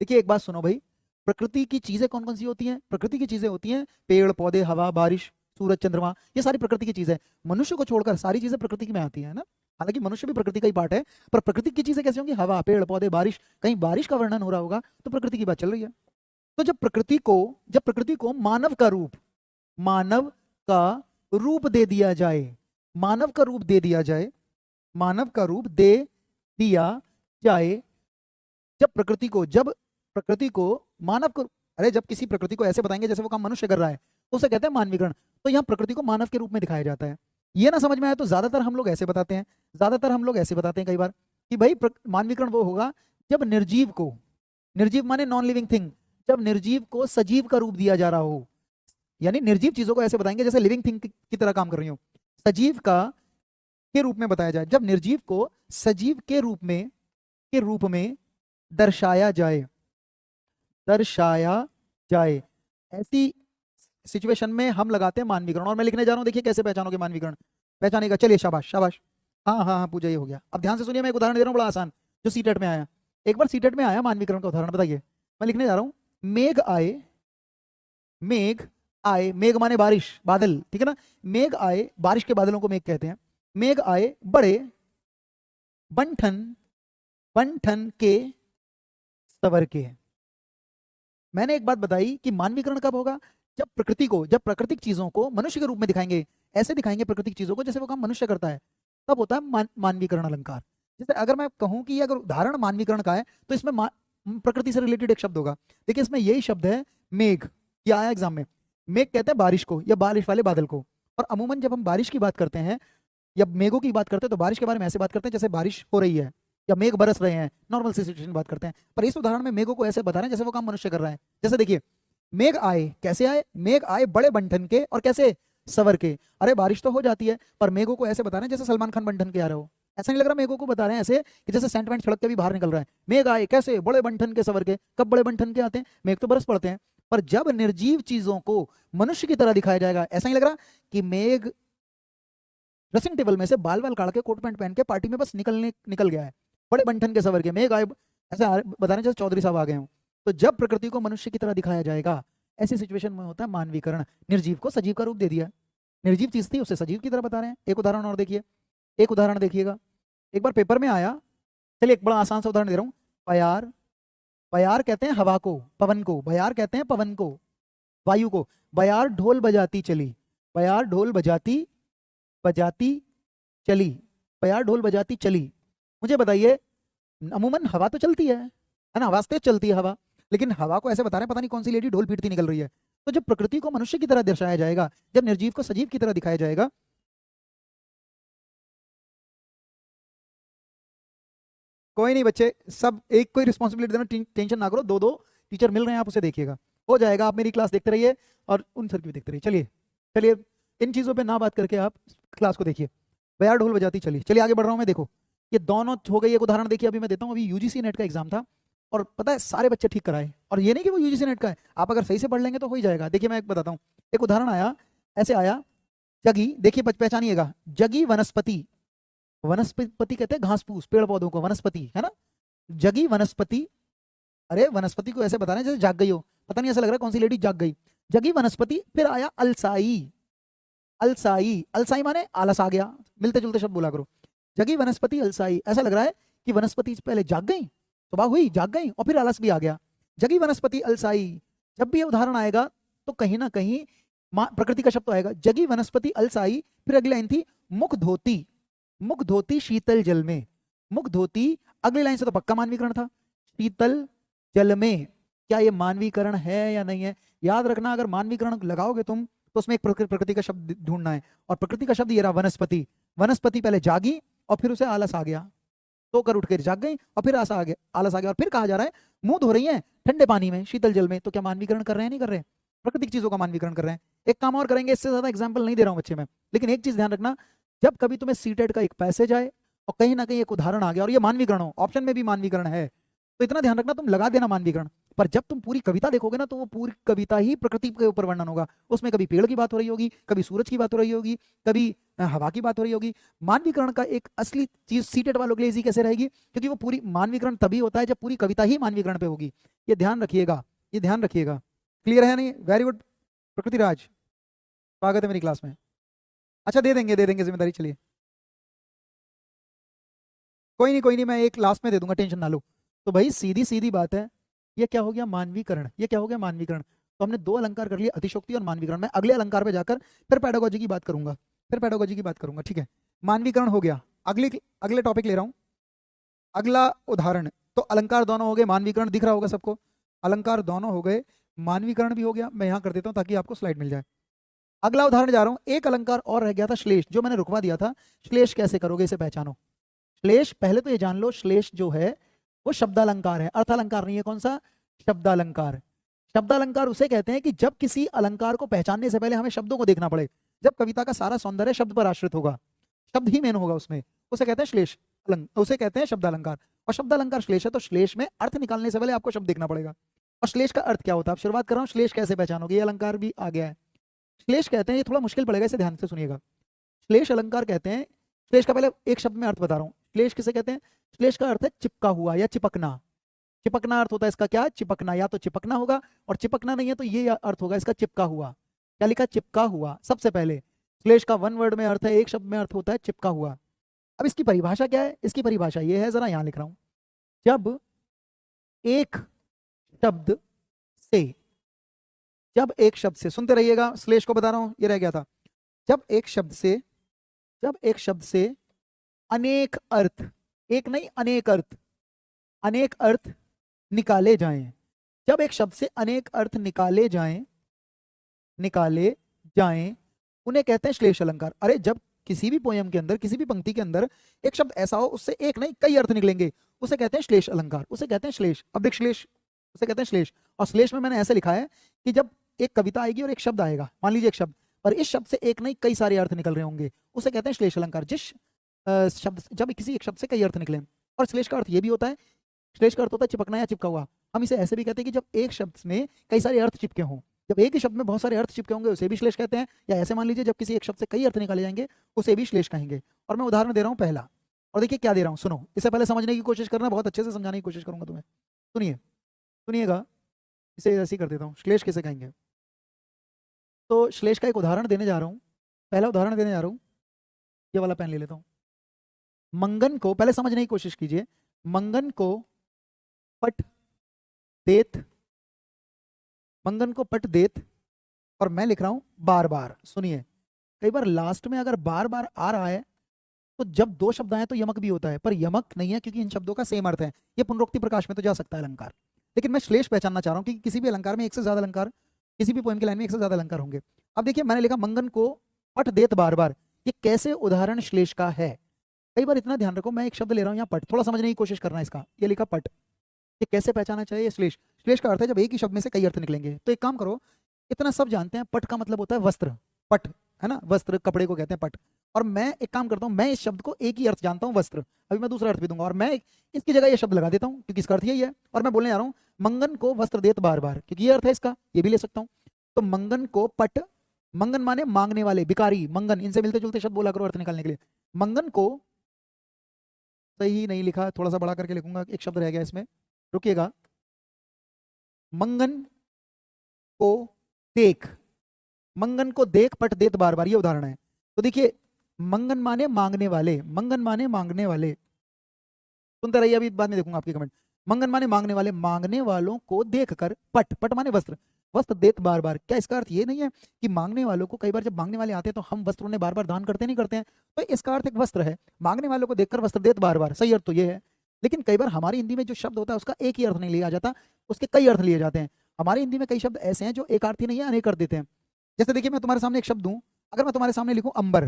देखिए एक बात सुनो भाई, प्रकृति की चीजें कौन कौन सी होती हैं? प्रकृति की चीजें होती हैं पेड़ पौधे, हवा, बारिश, सूरज, चंद्रमा, ये सारी प्रकृति की चीजें। मनुष्य को छोड़कर सारी चीजें प्रकृति में आती है ना। हालांकि मनुष्य भी प्रकृति का ही पार्ट है, पर प्रकृति की चीजें कैसे होंगी? हवा, पेड़ पौधे, बारिश। कहीं बारिश का वर्णन हो रहा होगा तो प्रकृति की बात चल रही है। तो जब प्रकृति को मानव का रूप, मानव का रूप दे दिया जाए, मानव का रूप दे दिया जाए, मानव का रूप दे दिया जाए, जब प्रकृति को मानव को, अरे जब किसी प्रकृति को ऐसे बताएंगे जैसे वो काम मनुष्य कर रहा है, उसे कहते हैं मानवीकरण। तो यहाँ प्रकृति को मानव के रूप में दिखाया जाता है। ये ना समझ में आया तो ज्यादातर हम लोग ऐसे बताते हैं, कई बार कि भाई मानवीकरण वो होगा जब निर्जीव को, निर्जीव माने नॉन लिविंग थिंग, जब निर्जीव को सजीव का रूप दिया जा रहा हो। यानी निर्जीव चीजों को ऐसे बताएंगे जैसे लिविंग थिंग की तरह काम कर रही हो, सजीव के रूप में बताया जाए। जब निर्जीव को सजीव के रूप में दर्शाया जाए, ऐसी सिचुएशन में हम लगाते हैं मानवीकरण। और मैं लिखने जा रहा हूं, देखिए कैसे पहचानोगे मानवीकरण, पहचानेगा। चलिए शाबाश शाबाश, हाँ हाँ हाँ पूजा, ये हो गया। अब ध्यान से सुनिए, मैं एक उदाहरण दे रहा हूँ बड़ा आसान, जो सीटेट में आया। एक बार सीटेट में आया मानवीकरण का उदाहरण, बताइए। मैं लिखने जा रहा हूँ, मेघ आए, मेघ माने बारिश, बादल, ठीक है ना। मेघ आए, बारिश के बादलों को मेघ कहते हैं। मेघ आए बड़े बंठन के सवर के। मैंने एक बात बताई कि मानवीकरण कब होगा? जब प्राकृतिक चीजों को मनुष्य के रूप में दिखाएंगे, ऐसे दिखाएंगे प्राकृतिक चीजों को जैसे वो काम मनुष्य करता है, तब होता है मानवीकरण अलंकार। जैसे अगर मैं कहूं कि अगर उदाहरण मानवीकरण का है तो इसमें प्रकृति से रिलेटेड एक शब्द होगा। देखिए इसमें यही शब्द है मेघ, ये आया एग्जाम में। मेघ कहते हैं बारिश को या बारिश वाले बादल को। और अमूमन जब हम बारिश की बात करते हैं या मेघों की बात करते हैं तो बारिश के बारे में ऐसे बात करते हैं जैसे बारिश हो रही है या मेघ बरस रहे हैं, नॉर्मल सिचुएशन बात करते हैं। पर इस उदाहरण में मेघों को ऐसे बता रहे हैं जैसे वो काम मनुष्य कर रहा है। जैसे देखिए, मेघ आए, कैसे आए? मेघ आए बड़े बंठन के, और कैसे? सवर के। अरे बारिश तो हो जाती है, पर मेघों को ऐसे बता रहे हैं जैसे सलमान खान बंठन के आ रहे हो। ऐसा नहीं लग रहा? मेघों को बता रहे हैं ऐसे कि जैसे सेंट वेंट छिड़क के भी बाहर निकल रहा है। मेघ आए कैसे? बड़े बंठन के सवर के। कब बड़े बंठन के आते हैं? मेघ तो बरस पड़ते हैं। पर जब निर्जीव चीजों को मनुष्य की तरह दिखाया जाएगा, ऐसा नहीं लग रहा कि मेघ ड्रेसिंग टेबल में से बाल बाल काट के कोट पैंट पहन के पार्टी में बस निकल गया है, बड़े बंठन के सवर के। मेघ आए, ऐसा बता रहे जैसे चौधरी साहब आ गए हों। तो जब प्रकृति को मनुष्य की तरह दिखाया जाएगा, ऐसी सिचुएशन में होता है मानवीकरण। निर्जीव को सजीव का रूप दे दिया, निर्जीव चीज थी उसे सजीव की तरह बता रहे हैं। एक उदाहरण और देखिए, एक उदाहरण देखिएगा, एक बार पेपर में आया। चलिए एक बड़ा आसान सा उदाहरण दे रहा हूँ। पयार, पयार कहते हैं हवा को, पवन को, बयार कहते हैं पवन को, वायु को। बयार ढोल बजाती चली, बयार ढोल बजाती, बजाती चली, बयार ढोल बजाती चली। मुझे बताइए, अमूमन हवा तो चलती है ना, आवाज तेज चलती है हवा, लेकिन हवा को ऐसे बता रहे हैं पता नहीं कौन सी लेडी ढोल पीटती निकल रही है। तो जब प्रकृति को मनुष्य की तरह दर्शाया जाएगा, जब निर्जीव को सजीव की तरह दिखाया जाएगा, कोई नहीं बच्चे, सब एक कोई रिस्पॉन्सिबिलिटी देना, टेंशन ना करो, दो दो टीचर मिल रहे हैं, आप उसे देखिएगा, हो जाएगा। आप मेरी क्लास देखते रहिए और उन सर की भी देखते रहिए। चलिए चलिए, इन चीज़ों पे ना बात करके आप क्लास को देखिए। बयार ढोल बजाती चली, चलिए आगे बढ़ रहा हूँ मैं। देखो ये दोनों हो गई, एक उदाहरण देखिए अभी मैं देता हूँ। अभी यूजीसी नेट का एग्जाम था और पता है सारे बच्चे ठीक कराए, और ये नहीं कि वो यूजीसी नेट का है, आप अगर सही से पढ़ लेंगे तो हो ही जाएगा। देखिए मैं एक बताता हूँ, एक उदाहरण आया, ऐसे आया, जगी, देखिए पहचानिएगा, जगी वनस्पति, वनस्पति कहते हैं घास फूस पेड़ पौधों को, वनस्पति है ना, जगी वनस्पति। अरे वनस्पति को ऐसे बता रहे हैं जैसे जाग गई हो, पता नहीं ऐसा लग रहा है कौन सी लेडी जाग गई। जगी वनस्पति, फिर आया अलसाई, अलसाई, अलसाई माने आलस आ गया, मिलते जुलते शब्द बोला करो। जगी वनस्पति अलसाई, ऐसा लग रहा है कि वनस्पति पहले जाग गई, सुबह हुई जाग गई और फिर आलस भी आ गया। जगी वनस्पति अलसाई, जब भी ये उदाहरण आएगा तो कहीं ना कहीं प्रकृति का शब्द तो आएगा। जगी वनस्पति अलसाई, फिर अगली लाइन थी मुख धोती, मुख धोती शीतल जल में, मुख धोती, अगली लाइन से तो पक्का मानवीकरण था, शीतल जल में। क्या ये मानवीकरण है या नहीं है? याद रखना, अगर मानवीकरण लगाओगे तुम तो उसमें एक प्रकृति का शब्द ढूंढना है, और प्रकृति का शब्द ये रहा वनस्पति। वनस्पति पहले जागी और फिर उसे आलस आ गया, तो कर उठ कर जाग गई और फिर आलस आ गया, आलस आ गया, और फिर कहा जा रहा है मुंह धो रही है ठंडे पानी में शीतल जल में। तो क्या मानवीकरण कर रहे हैं? नहीं कर रहे, प्राकृतिक चीजों का मानवीकरण कर रहे हैं। एक काम और करेंगे, इससे ज्यादा एग्जाम्पल नहीं दे रहा हूं बच्चे में, लेकिन एक चीज ध्यान रखना, जब कभी तुम्हें सीटेट का एक पैसेज आए और कहीं ना कहीं एक उदाहरण आ गया और ये मानवीकरण हो, ऑप्शन में भी मानवीकरण है, तो इतना ध्यान रखना तुम लगा देना मानवीकरण। पर जब तुम पूरी कविता देखोगे ना, तो वो पूरी कविता ही प्रकृति के ऊपर वर्णन होगा। उसमें कभी पेड़ की बात हो रही होगी, कभी सूरज की बात हो रही होगी, कभी हवा की बात हो रही होगी। मानवीकरण का एक असली चीज सीटेट वालों के लिए इजी कैसे रहेगी? क्योंकि वो पूरी मानवीकरण तभी होता है जब पूरी कविता ही मानवीकरण पे होगी। ये ध्यान रखिएगा, ये ध्यान रखिएगा। क्लियर है नहीं? वेरी गुड प्रकृति राज, स्वागत है मेरी क्लास में। अच्छा दे देंगे जिम्मेदारी, चलिए कोई नहीं कोई नहीं, मैं एक लास्ट में दे दूंगा, टेंशन ना लो। तो भाई सीधी सीधी बात है, ये क्या हो गया? मानवीकरण। ये क्या हो गया? मानवीकरण। तो हमने दो अलंकार कर लिए, अतिशोक्ति और मानवीकरण। मैं अगले अलंकार पे जाकर फिर पेडागोजी की बात करूंगा, फिर पेडागोजी की बात करूंगा, ठीक है? मानवीकरण हो गया, अगले टॉपिक ले रहा हूँ, अगला उदाहरण। तो अलंकार दोनों हो गए, मानवीकरण दिख रहा होगा सबको, अलंकार दोनों हो गए, मानवीकरण भी हो गया। मैं यहाँ कर देता हूँ ताकि आपको स्लाइड मिल जाए। अगला उदाहरण जा रहा हूँ, एक अलंकार और रह गया था, श्लेष, जो मैंने रुकवा दिया था। श्लेष कैसे करोगे, इसे पहचानो। श्लेष, पहले तो ये जान लो, श्लेष जो है वो शब्दालंकार है, अर्थालंकार नहीं है। कौन सा? शब्दालंकार। शब्दालंकार उसे कहते हैं कि जब किसी अलंकार को पहचानने से पहले हमें शब्दों को देखना पड़े। जब कविता का सारा सौंदर्य शब्द पर आश्रित होगा, शब्द ही मेन होगा उसमें, उसे कहते हैं श्लेष, उसे कहते हैं शब्दालंकार। और शब्दालंकार श्लेष है, तो श्लेष में अर्थ निकालने से पहले आपको शब्द देखना पड़ेगा। और श्लेष का अर्थ क्या होता है? अब शुरुआत कर रहा हूँ, श्लेष कैसे पहचानोगे, ये अलंकार भी आ गया है। श्लेष कहते हैं, ये थोड़ा मुश्किल पड़ेगा, इसे ध्यान से सुनिएगा। श्लेष अलंकार कहते हैं, श्लेष का पहले एक शब्द में अर्थ बता रहा हूँ। श्लेष किसे कहते हैं? श्लेष का अर्थ है चिपका हुआ या चिपकना। चिपकना अर्थ होता है इसका, क्या? चिपकना। या तो चिपकना होगा, और चिपकना नहीं है तो ये अर्थ होगा इसका, चिपका हुआ। क्या लिखा? चिपका हुआ। सबसे पहले श्लेष का वन वर्ड में अर्थ है, एक शब्द में अर्थ होता है चिपका हुआ। अब इसकी परिभाषा क्या है? इसकी परिभाषा ये है, जरा यहां लिख रहा हूं, जब एक शब्द से, जब एक शब्द से, सुनते रहिएगा, श्लेष को बता रहा हूं, ये रह गया था। जब एक शब्द से, जब एक शब्द से अनेक अर्थ, एक नहीं अनेक अर्थ, अनेक अर्थ निकाले जाएं, जब एक शब्द से अनेक अर्थ निकाले जाएं, निकाले जाएं, उन्हें कहते हैं श्लेष अलंकार। अरे जब किसी भी पोयम के अंदर, किसी भी पंक्ति के अंदर एक शब्द ऐसा हो उससे एक नहीं कई अर्थ निकलेंगे, उसे कहते हैं श्लेष अलंकार, उसे कहते हैं श्लेष। अब देख श्लेष, उसे कहते हैं श्लेष। और श्लेष में मैंने ऐसे लिखा है कि जब एक कविता आएगी और एक शब्द आएगा, मान लीजिए एक शब्द, और इस शब्द से एक नहीं कई सारे अर्थ निकल रहे होंगे, उसे कहते हैं श्लेष अलंकार। जिस शब्द, जब किसी एक शब्द से कई अर्थ निकले। और श्लेष का अर्थ ये भी होता है, श्लेष का अर्थ होता है चिपकना या चिपका हुआ। हम इसे ऐसे भी कहते हैं कि जब एक शब्द में कई सारे अर्थ चिपके हों, जब एक ही शब्द में बहुत सारे अर्थ चिपके होंगे उसे भी श्लेष कहते हैं। या ऐसे मान लीजिए जब किसी एक शब्द से कई अर्थ निकाले जाएंगे उसे भी श्लेष कहेंगे। और मैं उदाहरण दे रहा हूँ पहला, और देखिए क्या दे रहा हूँ, सुनो, इससे पहले समझने की कोशिश करना, बहुत अच्छे से समझाने की कोशिश करूंगा तुम्हें। सुनिए, सुनिएगा, इसे ऐसे ही कर देता हूँ, श्लेष किसे कहेंगे। तो श्लेष का एक उदाहरण देने जा रहा हूँ, पहला उदाहरण देने जा रहा हूँ, ये वाला पेन ले लेता हूँ। मंगन को, पहले समझने की कोशिश कीजिए, मंगन को पट देत, मंगन को पट देत, और मैं लिख रहा हूं बार बार। सुनिए, कई बार लास्ट में अगर बार बार आ रहा है तो जब दो शब्द आए तो यमक भी होता है, पर यमक नहीं है क्योंकि इन शब्दों का सेम अर्थ है। ये पुनरुक्ति प्रकाश में तो जा सकता है अलंकार, लेकिन मैं श्लेष पहचानना चाह रहा हूं कि किसी भी अलंकार में एक से ज्यादा अलंकार, किसी भी पोएम की लाइन में एक से ज्यादा अलंकार होंगे। अब देखिए, मैंने लिखा मंगन को पट देत बार बार, ये कैसे उदाहरण श्लेष का है। कई बार इतना ध्यान रखो, मैं एक शब्द ले रहा हूं यहाँ पट, थोड़ा समझने की कोशिश करना है इसका। ये लिखा पट, ये कैसे पहचाना चाहिए श्लेष। श्लेष का अर्थ है जब एक ही शब्द में से कई अर्थ निकलेंगे। तो एक काम करो, इतना सब जानते हैं पट का मतलब होता है वस्त्र, पट है ना, वस्त्र कपड़े को कहते हैं पट। और मैं एक काम करता हूं, मैं इस शब्द को एक ही अर्थ जानता हूं वस्त्र, अभी मैं दूसरा अर्थ भी दूंगा, और मैं इसकी जगह ये शब्द लगा देता हूं क्योंकि इसका अर्थ यही है। और मैं बोलने जा रहा हूं मंगन को वस्त्र देत बार बार, क्योंकि ये अर्थ है इसका, ये भी ले सकता हूं। तो मंगन को पट, मंगन माने मांगने वाले, भिखारी, मंगन, इनसे मिलते जुलते शब्द बोला करो अर्थ निकालने के लिए। मंगन को सही नहीं लिखा, थोड़ा सा बड़ा करके लिखूंगा, एक शब्द रह गया इसमें, रुकिएगा। मंगन को देख, मंगन को देख पट देत बार बार, ये उदाहरण है। तो देखिए, मंगन माने मांगने वाले, मंगन माने मांगने वाले, सुनते रहिए, अभी बाद में देखूंगा आपके कमेंट। मंगन माने मांगने वाले, मांगने वालों को देखकर पट, पट माने वस्त्र, वस्त्र देत बार बार। क्या इसका अर्थ ये नहीं है कि मांगने वालों को, कई बार जब मांगने वाले आते हैं तो हम वस्त्र उन्हें बार बार दान करते नहीं करते हैं, तो इसका अर्थ एक वस्त्र है, मांगने वालों को देखकर वस्त्र देत बार बार, सही अर्थ तो ये है। लेकिन कई बार हमारी हिंदी में जो शब्द होता है उसका एक ही अर्थ नहीं लिया जाता, उसके कई अर्थ लिए जाते हैं। हमारी हिंदी में कई शब्द ऐसे हैं जो एक अर्थी नहीं है, अनेक अर्थ देते हैं। जैसे देखिए, मैं तुम्हारे सामने एक शब्द दूं, अगर मैं तुम्हारे सामने लिखूं अंबर,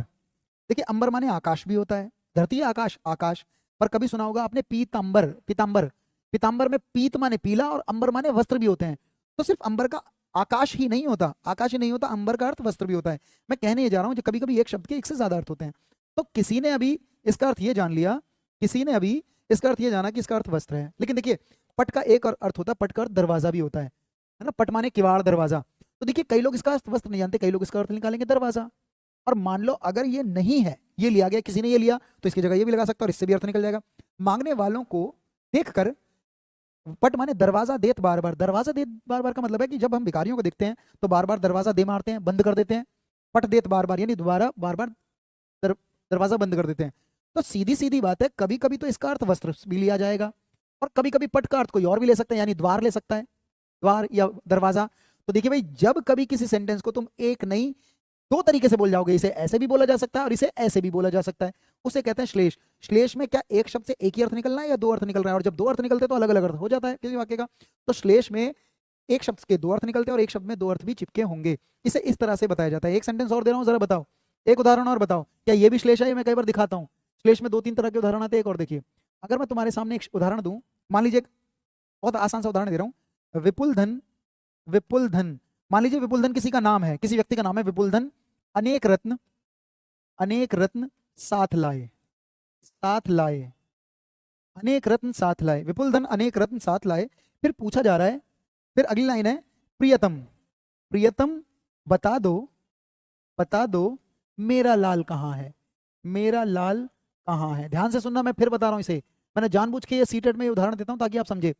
देखिए अंबर माने आकाश भी होता है, धरती है आकाश, आकाश। पर कभी सुना होगा आपने पीतांबर, पीतांबर, पीतांबर में पीत माने पीला और अंबर माने वस्त्र भी होते हैं। तो सिर्फ अंबर का आकाश ही नहीं होता, आकाश ही नहीं होता, अंबर का अर्थ वस्त्र भी होता है। मैं कहने ये जा रहा हूं, कभी कभी एक शब्द के एक से ज्यादा अर्थ होते हैं। तो किसी ने अभी इसका अर्थ ये जान लिया, किसी ने अभी इसका अर्थ ये जाना कि इसका अर्थ वस्त्र है। लेकिन देखिए, पट का एक और अर्थ होता है, पट का अर्थ दरवाजा भी होता है ना, पट माने किवाड़, दरवाजा। तो देखिए, कई लोग इसका अर्थ वस्त्र नहीं जानते, कई लोग इसका अर्थ निकालेंगे दरवाजा। और मान लो अगर ये नहीं है, ये लिया गया, किसी ने ये लिया, तो इसकी जगह ये भी लगा सकता है और इससे भी अर्थ निकल जाएगा। मांगने वालों को देखकर, पट माने दरवाजा देत बार बार, दरवाजा देत बार बार का मतलब है कि जब हम भिखारियों को देखते हैं तो बार बार दरवाजा दे मारते हैं, बंद कर देते हैं। पट देत बार बार यानी दोबारा बार बार दरवाजा बंद कर देते हैं। तो सीधी सीधी बात है, कभी कभी तो इसका अर्थ वस्त्र भी लिया जाएगा और कभी कभी पट का अर्थ कोई और भी ले सकता है, यानी द्वार ले सकता है, द्वार या दरवाजा। तो देखिए भाई, जब कभी किसी सेंटेंस को तुम एक नहीं दो तरीके से बोल जाओगे, इसे ऐसे भी बोला जा सकता है और इसे ऐसे भी बोला जा सकता है, उसे कहते हैं श्लेष। श्लेष में क्या एक शब्द से एक ही अर्थ निकलना है या दो अर्थ निकल रहा है, और जब दो अर्थ निकलते हैं तो अलग अलग अर्थ हो जाता है किसी वाक्य का। तो श्लेष में एक शब्द के दो अर्थ निकलते हैं और एक शब्द में दो अर्थ भी चिपके होंगे, इसे इस तरह से बताया जाता है। एक सेंटेंस और दे रहा हूँ, जरा बताओ, एक उदाहरण और बताओ, क्या ये भी श्लेष है? मैं कई बार दिखाता हूँ, श्लेष में दो तीन तरह के उदाहरण आते हैं। एक और देखिए, अगर मैं तुम्हारे सामने एक उदाहरण दूं, मान लीजिए, बहुत आसान सा उदाहरण दे रहा हूँ, विपुल धन, विपुल धन, मान लीजिए विपुल धन किसी का नाम है, किसी व्यक्ति का नाम है विपुल धन, अनेक रत्न, अनेक रत्न साथ लाए, साथ लाए, अनेक रत्न साथ लाए, विपुल धन अनेक रत्न साथ लाए। फिर पूछा जा रहा है, फिर अगली लाइन है, प्रियतम, प्रियतम बता दो, बता दो मेरा लाल कहाँ है, मेरा लाल कहाँ है। ध्यान से सुनना, मैं फिर बता रहा हूं इसे, मैंने जानबूझ के ये सीटेट में ये उदाहरण देता हूं ताकि आप समझे।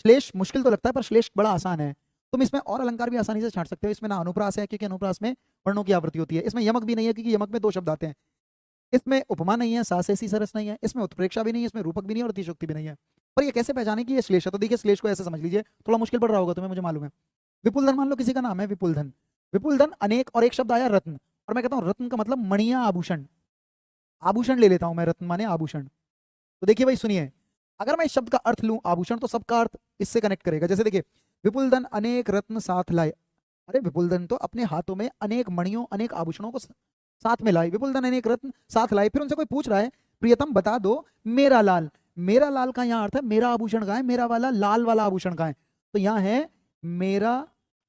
श्लेष मुश्किल तो लगता है पर श्लेष बड़ा आसान है, तुम इसमें और अलंकार भी आसानी से छांट सकते हो। इसमें ना अनुप्रास है क्योंकि अनुप्रास में वर्णों की आवृत्ति होती है, इसमें यमक भी नहीं है क्योंकि यमक में दो शब्द आते हैं, इसमें उपमा नहीं है, सासेसी सरस नहीं है, इसमें उत्प्रेक्षा भी नहीं है, इसमें रूपक भी नहीं है और अतिशयोक्ति भी नहीं है। पर ये कैसे पहचाने कि ये श्लेष है? तो देखिए, श्लेष को ऐसे समझ लीजिए, थोड़ा मुश्किल पड़ रहा होगा तुम्हें, मुझे मालूम है। विपुल धन मान लो किसी का नाम है विपुल धन, विपुल धन अनेक और एक शब्द आया रत्न, और मैं कहता हूँ रत्न का मतलब मणिया, आभूषण, आभूषण ले लेता हूं मैं, रत्न माने आभूषण। तो देखिए भाई सुनिए, अगर मैं इस शब्द का अर्थ लूं आभूषण, तो सबका अर्थ इससे कनेक्ट करेगा। जैसे देखिए, विपुल धन अनेक रत्न साथ लाए, अरे विपुल धन तो अपने हाथों में अनेक मणियों, अनेक आभूषणों को साथ में लाए, विपुल धन अनेक रत्न साथ लाए। फिर उनसे कोई पूछ रहा है, प्रियतम बता दो मेरा लाल, मेरा लाल का यहाँ अर्थ है मेरा आभूषण का है, मेरा वाला लाल वाला आभूषण का है। तो यहाँ है मेरा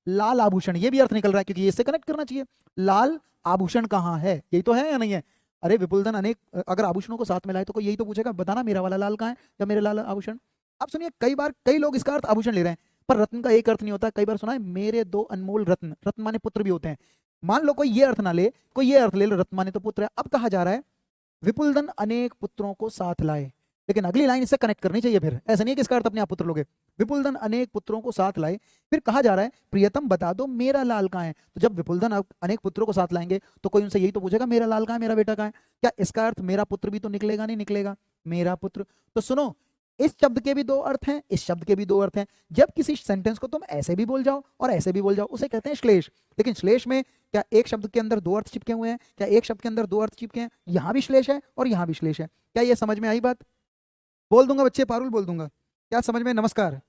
लाल आभूषण, ये भी अर्थ निकल रहा है क्योंकि इससे कनेक्ट करना चाहिए, लाल आभूषण कहाँ है, यही तो है या नहीं है। अरे विपुल धन अनेक, अगर आभूषणों को साथ में लाए तो कोई यही तो पूछेगा, बताना मेरा वाला लाल कहाँ है या मेरे लाल आभूषण। अब सुनिए, कई बार कई लोग इसका अर्थ आभूषण ले रहे हैं, पर रत्न का एक अर्थ नहीं होता। कई बार सुना है मेरे दो अनमोल रत्न, रत्न माने पुत्र भी होते हैं। मान लो कोई ये अर्थ ना ले, कोई ये अर्थ ले लो, रत्न माने तो पुत्र है। अब कहा जा रहा है विपुल धन अनेक पुत्रों को साथ लाए, लेकिन अगली लाइन इससे कनेक्ट करनी चाहिए, फिर ऐसा नहीं है कि इसका अर्थ अपने आप पुत्र लोगे। विपुल धन अनेक पुत्रों को साथ लाए, फिर कहा जा रहा है प्रियतम बता दो मेरा लाल कहाँ है। तो जब विपुल धन अनेक पुत्रों को साथ लाएंगे तो कोई उनसे यही तो पूछेगा मेरा लाल कहाँ है, मेरा बेटा कहाँ है। क्या इसका अर्थ मेरा पुत्र भी तो निकलेगा? नहीं निकलेगा, मेरा पुत्र। तो सुनो, इस शब्द के भी दो अर्थ हैं, इस शब्द के भी दो अर्थ हैं। जब किसी सेंटेंस को तुम ऐसे भी बोल जाओ और ऐसे भी बोल जाओ, उसे कहते हैं श्लेष। लेकिन श्लेष में क्या एक शब्द के अंदर दो अर्थ चिपके हुए हैं? क्या एक शब्द के अंदर दो अर्थ चिपके हैं? यहां भी श्लेष है और यहां भी श्लेष है। क्या ये समझ में आई बात? बोल दूंगा बच्चे, पारुल बोल दूंगा। क्या समझ में? नमस्कार।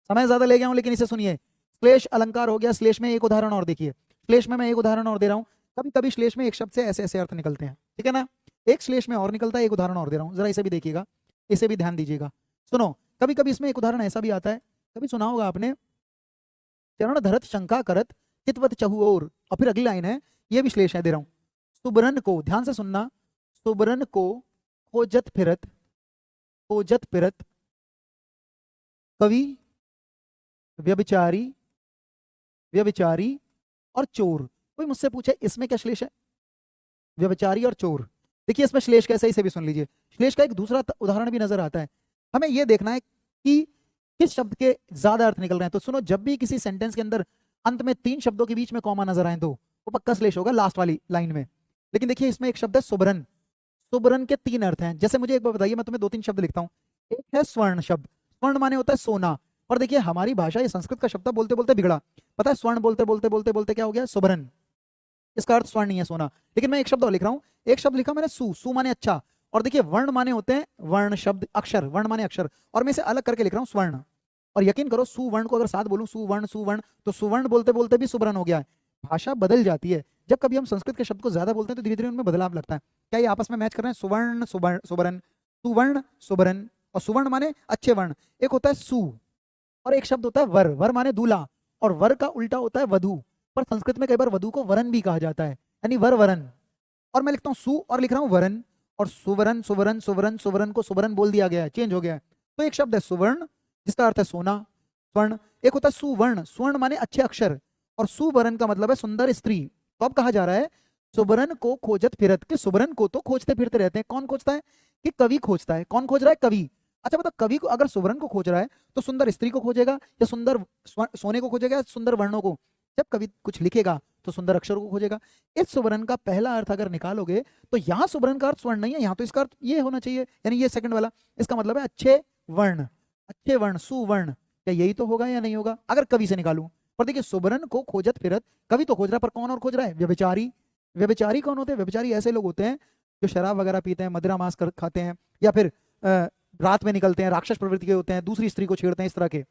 समय ज्यादा ले गया हूं, लेकिन इसे सुनिए। श्लेष अलंकार हो गया। श्लेष में एक उदाहरण और देखिए। श्लेष में मैं एक उदाहरण और दे रहा हूं। कभी कभी श्लेष में एक शब्द से ऐसे ऐसे अर्थ निकलते हैं, ठीक है ना। एक श्लेष में और निकलता है, एक उदाहरण और दे रहा हूं, जरा इसे भी देखिएगा, इसे भी ध्यान दीजिएगा। सुनो, कभी कभी इसमें एक उदाहरण ऐसा भी आता है, कभी सुना होगा आपने, चरण धरत शंका करत चितवत चहु और फिर अगली लाइन है, ये भी श्लेष है, दे रहा हूं। सुबरन को, ध्यान से सुनना, सुबरन को खोजत फिरत, खोजत फिरत कवि व्यभिचारी, व्यभिचारी और चोर। कोई मुझसे पूछे इसमें क्या श्लेष है? व्यभिचारी और चोर। देखिए इसमें श्लेष कैसे, इसे भी सुन लीजिए। श्लेष का एक दूसरा उदाहरण भी नजर आता है। हमें यह देखना है कि किस शब्द के ज्यादा अर्थ निकल रहे हैं। तो सुनो, जब भी किसी सेंटेंस के अंदर अंत में तीन शब्दों के बीच में कॉमा नजर आए तो वो पक्का श्लेष होगा लास्ट वाली लाइन में। लेकिन देखिए इसमें एक शब्द है सुबरन। सुबरन के तीन अर्थ हैं। जैसे मुझे एक बार बताइए, मैं तुम्हें दो तीन शब्द लिखता हूँ। एक है स्वर्ण शब्द, स्वर्ण माने होता है सोना। और देखिए हमारी भाषा, ये संस्कृत का शब्द बोलते बोलते बिगड़ा, पता है, स्वर्ण बोलते बोलते बोलते बोलते क्या हो गया? सुबरन। इसका अर्थ स्वर्ण नहीं है, सोना। लेकिन मैं एक शब्द और लिख रहा हूं, एक शब्द लिखा मैंने सु, सु माने अच्छा। और देखिए वर्ण माने होते हैं, वर्ण शब्द अक्षर, वर्ण माने अक्षर, और मैं इसे अलग करके लिख रहा हूं स्वर्ण। और यकीन करो सुवर्ण को अगर साथ बोलूं, सुवर्ण सुवर्ण, तो सुवर्ण बोलते बोलते भी सुबरन हो गया है। भाषा बदल जाती है। जब कभी हम संस्कृत के शब्द को ज्यादा बोलते हैं तो धीरे धीरे उनमें बदलाव लगता है। क्या ये आपस में मैच कर रहे हैं? सुवर्ण सुबरन, सुवर्ण सुबरन। और सुवर्ण माने अच्छे वर्ण। एक होता है सु, और एक शब्द होता है वर, वर माने दूल्हा, और वर का उल्टा होता है वधु। पर संस्कृत में कई बार वधु को वरन भी कहा जाता है, यानी वर वरन। और मैं लिखता हूँ सु और लिख रहा हूँ वरन, और सुवरन सुवरन सुवरन, सुवरन को सुवरन बोल दिया गया है, चेंज हो गया है। तो एक शब्द है सुवर्ण जिसका अर्थ है सोना, स्वर्ण। एक होता है सुवर्ण, स्वर्ण माने अच्छे अक्षर, और सुवरन का मतलब है सुंदर स्त्री। तो अब कहा जा रहा है सुबरन को खोजत फिरत, कि सुबरन को तो खोजते फिरते रहते हैं। कौन खोजता है? कि कवि खोजता है। कौन खोज रहा है? कवि। अच्छा बताओ, कवि को अगर सुबरन को खोज रहा है तो सुंदर स्त्री को खोजेगा या सुंदर सोने को खोजेगा या सुंदर वर्णों को? जब कवि कुछ लिखेगा तो सुंदर अक्षरों को खोजेगा। इस सुबरन का पहला अर्थ अगर निकालोगे तो यहाँ सुबरन का अर्थ स्वर्ण नहीं है, यहाँ तो इसका अर्थ ये होना चाहिए, यानी ये सेकंड वाला। इसका मतलब है अच्छे वर्ण, अच्छे वर्ण, सुवर्ण। क्या यही तो होगा या नहीं होगा अगर कवि से निकालूं? पर देखिए सुबरन को खोजत फिरत, कवि तो खोज रहा है, पर कौन और खोज रहा है? व्यभिचारी। व्यभिचारी कौन होते हैं? व्यभिचारी ऐसे लोग होते हैं जो शराब वगैरह पीते हैं, मदिरा मांस खाते हैं, या फिर रात में निकलते हैं, राक्षस प्रवृत्ति के होते हैं, दूसरी स्त्री को छेड़ते हैं, इस तरह के।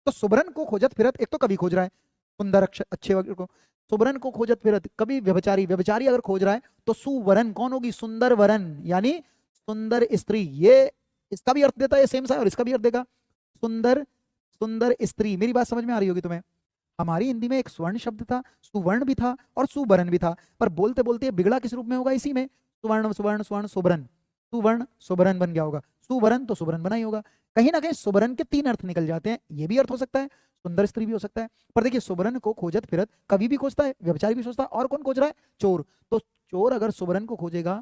तो सुबरन को खोजत फिरत, एक तो कवि खोज रहा है सुंदर अच्छे वगैरह को, सुबरन को खोजत फिरत कवि व्यभिचारी, व्यभिचारी अगर खोज रहा है तो सुवरन कौन होगी? सुंदर वरन, यानी सुंदर स्त्री। ये इसका भी अर्थ देता है सेम सा, और इसका भी अर्थ देगा सुंदर, सुंदर स्त्री। मेरी बात समझ में आ रही होगी तुम्हें? हमारी हिंदी में एक स्वर्ण शब्द था, सुवर्ण भी था और सुबरन भी था, पर बोलते बोलते बिगड़ा किस रूप में होगा? इसी में, सुवर्ण सुवर्ण स्वर्ण सुबरन, सुवर्ण सुबरन बन गया होगा। सुवरन तो सुबरन बना ही होगा। कहीं ना कहीं सुबरन के तीन अर्थ निकल जाते हैं। ये भी अर्थ हो सकता है, सुंदर स्त्री भी हो सकता है। पर देखिए सुबरन को खोजत फिरत कवि भी खोजता है, व्यभिचारी भी सोचता है, और कौन खोज रहा है? चोर। तो चोर अगर सुबरन को खोजेगा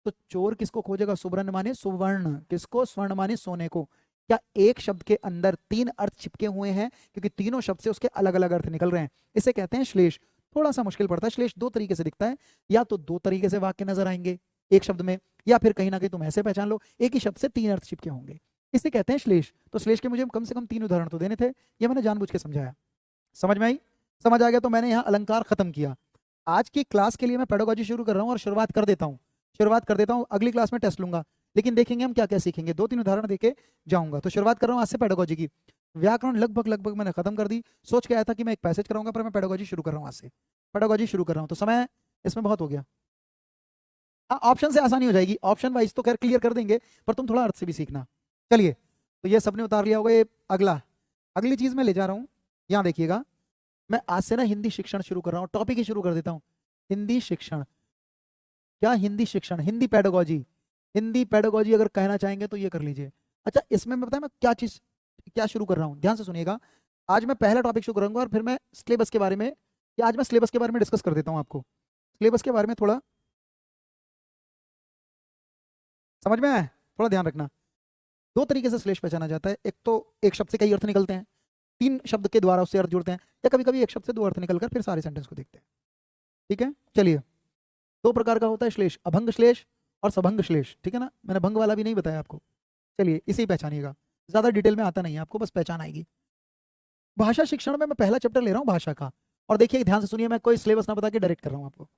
तो चोर किसको खोजेगा? सुबरन माने सुवर्ण, किसको? स्वर्ण माने सोने को। क्या एक शब्द के अंदर तीन अर्थ चिपके हुए हैं? क्योंकि तीनों शब्द से उसके अलग अलग अर्थ निकल रहे हैं। इसे कहते हैं श्लेष। थोड़ा सा मुश्किल पड़ता है। श्लेष दो तरीके से दिखता है, या तो दो तरीके से वाक्य नजर आएंगे एक शब्द में, या फिर कहीं ना कहीं तुम ऐसे पहचान लो एक ही शब्द से तीन अर्थ चिपके होंगे, इसे कहते हैं श्लेष। तो श्लेष के मुझे कम से कम तीन उदाहरण तो देने थे, ये मैंने जानबूझ के समझाया। समझ में आई? समझ आ गया तो मैंने यहाँ अलंकार खत्म किया। आज की क्लास के लिए मैं पेडागोजी शुरू कर रहा हूँ और शुरुआत कर देता हूँ। अगली क्लास में टेस्ट लूंगा, लेकिन देखेंगे हम क्या क्या सीखेंगे। दो तीन उदाहरण देके जाऊंगा। तो शुरुआत कर रहा हूँ आज से पेडागोजी की। व्याकरण लगभग मैंने खत्म कर दी। सोच के आया था कि मैं एक पैसेज कराऊंगा, पर मैं पेडागोजी शुरू कर रहा हूँ आज से। पेडागोजी शुरू कर रहा हूँ तो समय इसमें बहुत हो गया। ऑप्शन से आसानी हो जाएगी, ऑप्शन वाइज तो खैर क्लियर कर देंगे, पर तुम थोड़ा अर्थ से भी सीखना। चलिए, तो ये सबने उतार लिया होगा। ये अगली चीज मैं ले जा रहा हूँ, यहाँ देखिएगा। मैं आज से ना हिंदी शिक्षण शुरू कर रहा हूँ, टॉपिक ही शुरू कर देता हूँ। हिंदी शिक्षण, क्या हिंदी शिक्षण, हिंदी पेडागोजी। हिंदी पेडागोजी अगर कहना चाहेंगे तो ये कर लीजिए। अच्छा, इसमें मैं बताया मैं क्या शुरू कर रहा हूँ, ध्यान से सुनिएगा। आज मैं पहला टॉपिक शुरू करूंगा और फिर मैं सिलेबस के बारे में, या आज मैं सिलेबस के बारे में डिस्कस कर देता हूँ आपको। सिलेबस के बारे में थोड़ा समझ में आए? थोड़ा ध्यान रखना। दो तरीके से श्लेष पहचाना जाता है। एक तो एक शब्द से कई अर्थ निकलते हैं, तीन शब्द के द्वारा उससे अर्थ जुड़ते हैं, या कभी कभी एक शब्द से दो अर्थ निकलकर फिर सारे सेंटेंस को देखते हैं। ठीक है, चलिए। दो प्रकार का होता है श्लेष, अभंग श्लेष और सभंग श्लेष। ठीक है ना, मैंने भंग वाला भी नहीं बताया आपको। चलिए, इसे ही पहचानिएगा। ज्यादा डिटेल में आता नहीं है आपको, बस पहचान आएगी। भाषा शिक्षण में मैं पहला चैप्टर ले रहा हूँ भाषा का, और देखिए ध्यान से सुनिए, मैं कोई सिलेबस ना बता के डायरेक्ट कर रहा हूँ आपको।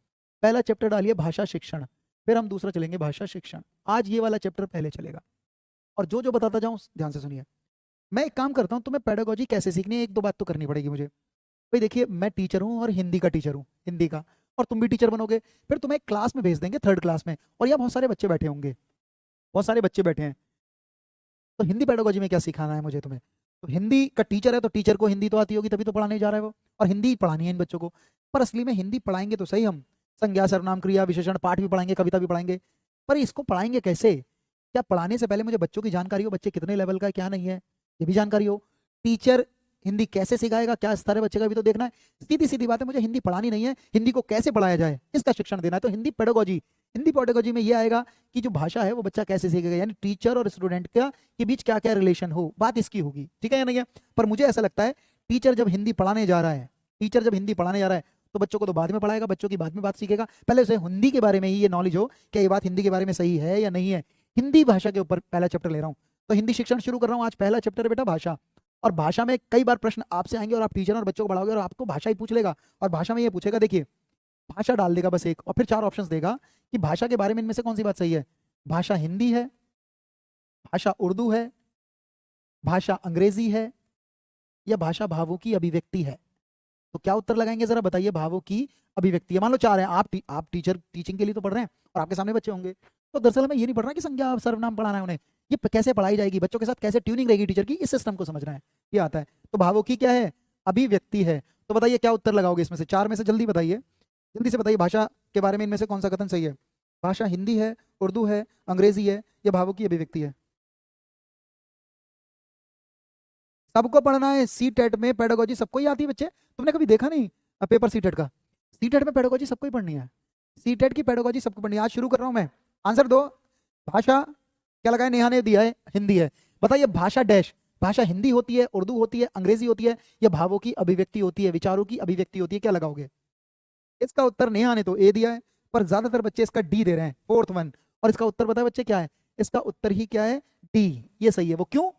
पहला चैप्टर डालिए भाषा शिक्षण, फिर हम दूसरा चलेंगे भाषा शिक्षण। आज ये वाला चैप्टर पहले चलेगा, और जो जो बताता जाऊँ ध्यान से सुनिए। मैं एक काम करता हूँ, तुम्हें पेडागोजी कैसे सीखनी है एक दो बात तो करनी पड़ेगी मुझे। भाई देखिए, मैं टीचर हूँ और हिंदी का टीचर हूँ, हिंदी का, और तुम भी टीचर बनोगे। फिर तुम्हें एक क्लास में भेज देंगे, थर्ड क्लास में, और यहाँ बहुत सारे बच्चे बैठे होंगे, बहुत सारे बच्चे बैठे हैं। तो हिंदी पेडागोजी में क्या सिखाना है मुझे तुम्हें? तो हिंदी का टीचर है तो टीचर को हिंदी तो आती होगी, तभी तो पढ़ाने जा रहा है वो, और हिंदी पढ़ानी है इन बच्चों को। पर असली में हिंदी पढ़ाएंगे तो सही हम, संज्ञा सर्वनाम क्रिया विशेषण पाठ भी पढ़ाएंगे, कविता भी पढ़ाएंगे, पर इसको पढ़ाएंगे कैसे? क्या पढ़ाने से पहले मुझे बच्चों की जानकारी हो, बच्चे कितने लेवल का है क्या नहीं है ये भी जानकारी हो। टीचर हिंदी कैसे सिखाएगा, क्या स्तर है बच्चे का भी तो देखना है। सीधी सीधी बात है, मुझे हिंदी पढ़ानी नहीं है, हिंदी को कैसे पढ़ाया जाए इसका शिक्षण देना है। तो हिंदी पेडागोजी, हिंदी पेडागोजी में ये आएगा कि जो भाषा है वो बच्चा कैसे सीखेगा, यानी टीचर और स्टूडेंट का के बीच क्या क्या रिलेशन हो, बात इसकी होगी, ठीक है या नहीं है। पर मुझे ऐसा लगता है टीचर जब हिंदी पढ़ाने जा रहा है, टीचर जब हिंदी पढ़ाने जा रहा है तो बच्चों को तो बाद में पढ़ाएगा, बच्चों की बाद में बात सीखेगा, पहले उसे हिंदी के बारे में ही ये नॉलेज हो कि ये बात हिंदी के बारे में सही है या नहीं है। हिंदी भाषा के ऊपर पहला चैप्टर ले रहा हूँ, तो हिंदी शिक्षण शुरू कर रहा हूँ आज। पहला चैप्टर बेटा भाषा, और भाषा में कई बार प्रश्न आपसे आएंगे और आप टीचर और बच्चों को पढ़ाओगे और आपको भाषा ही पूछ लेगा, और भाषा में ये पूछेगा, देखिए भाषा डाल देगा बस एक, और फिर चार ऑप्शंस देगा कि भाषा के बारे में इनमें से कौन सी बात सही है। भाषा हिंदी है, भाषा उर्दू है, भाषा अंग्रेजी है, या भाषा भावों की अभिव्यक्ति है। तो क्या उत्तर लगाएंगे जरा बताइए? भावों की अभिव्यक्ति है। मान लो चार है, आप टीचर टीचिंग के लिए तो पढ़ रहे हैं और आपके सामने बच्चे होंगे, तो दरअसल मैं ये नहीं पढ़ रहा कि संज्ञा सर्वनाम पढ़ाना है उन्हें, ये कैसे पढ़ाई जाएगी, बच्चों के साथ कैसे ट्यूनिंग रहेगी टीचर की, इस सिस्टम को समझना है, ये आता है। तो भावों की क्या है? अभिव्यक्ति है। तो बताइए क्या उत्तर लगाओगे इसमें से, चार में से जल्दी बताइए, जल्दी से बताइए, भाषा के बारे में इनमें से कौन सा कथन सही है? भाषा हिंदी है, उर्दू है, अंग्रेजी है, या भावों की अभिव्यक्ति है? सबको पढ़ना है। सी टेट में पेडागोजी सबको ही आती है बच्चे, तुमने कभी देखा नहीं पेपर सी टेट का? सी टेट में पेडागोजी सबको ही पढ़नी है, सी टेट की पेडागोजी सबको पढ़नी है। आज शुरू कर रहा हूं मैं, आंसर दो। भाषा क्या लगाया? नेहा ने दिया है हिंदी है। बताइए भाषा डैश, भाषा हिंदी होती है, उर्दू होती है, अंग्रेजी होती है, या भावों की अभिव्यक्ति होती है, विचारों की अभिव्यक्ति होती है, क्या लगाओगे? इसका उत्तर नेहा ने तो ए दिया है, पर ज्यादातर बच्चे इसका डी दे रहे हैं, फोर्थ वन। और इसका उत्तर बताए बच्चे क्या है? इसका उत्तर ही क्या है? डी, ये सही है। वो क्यों?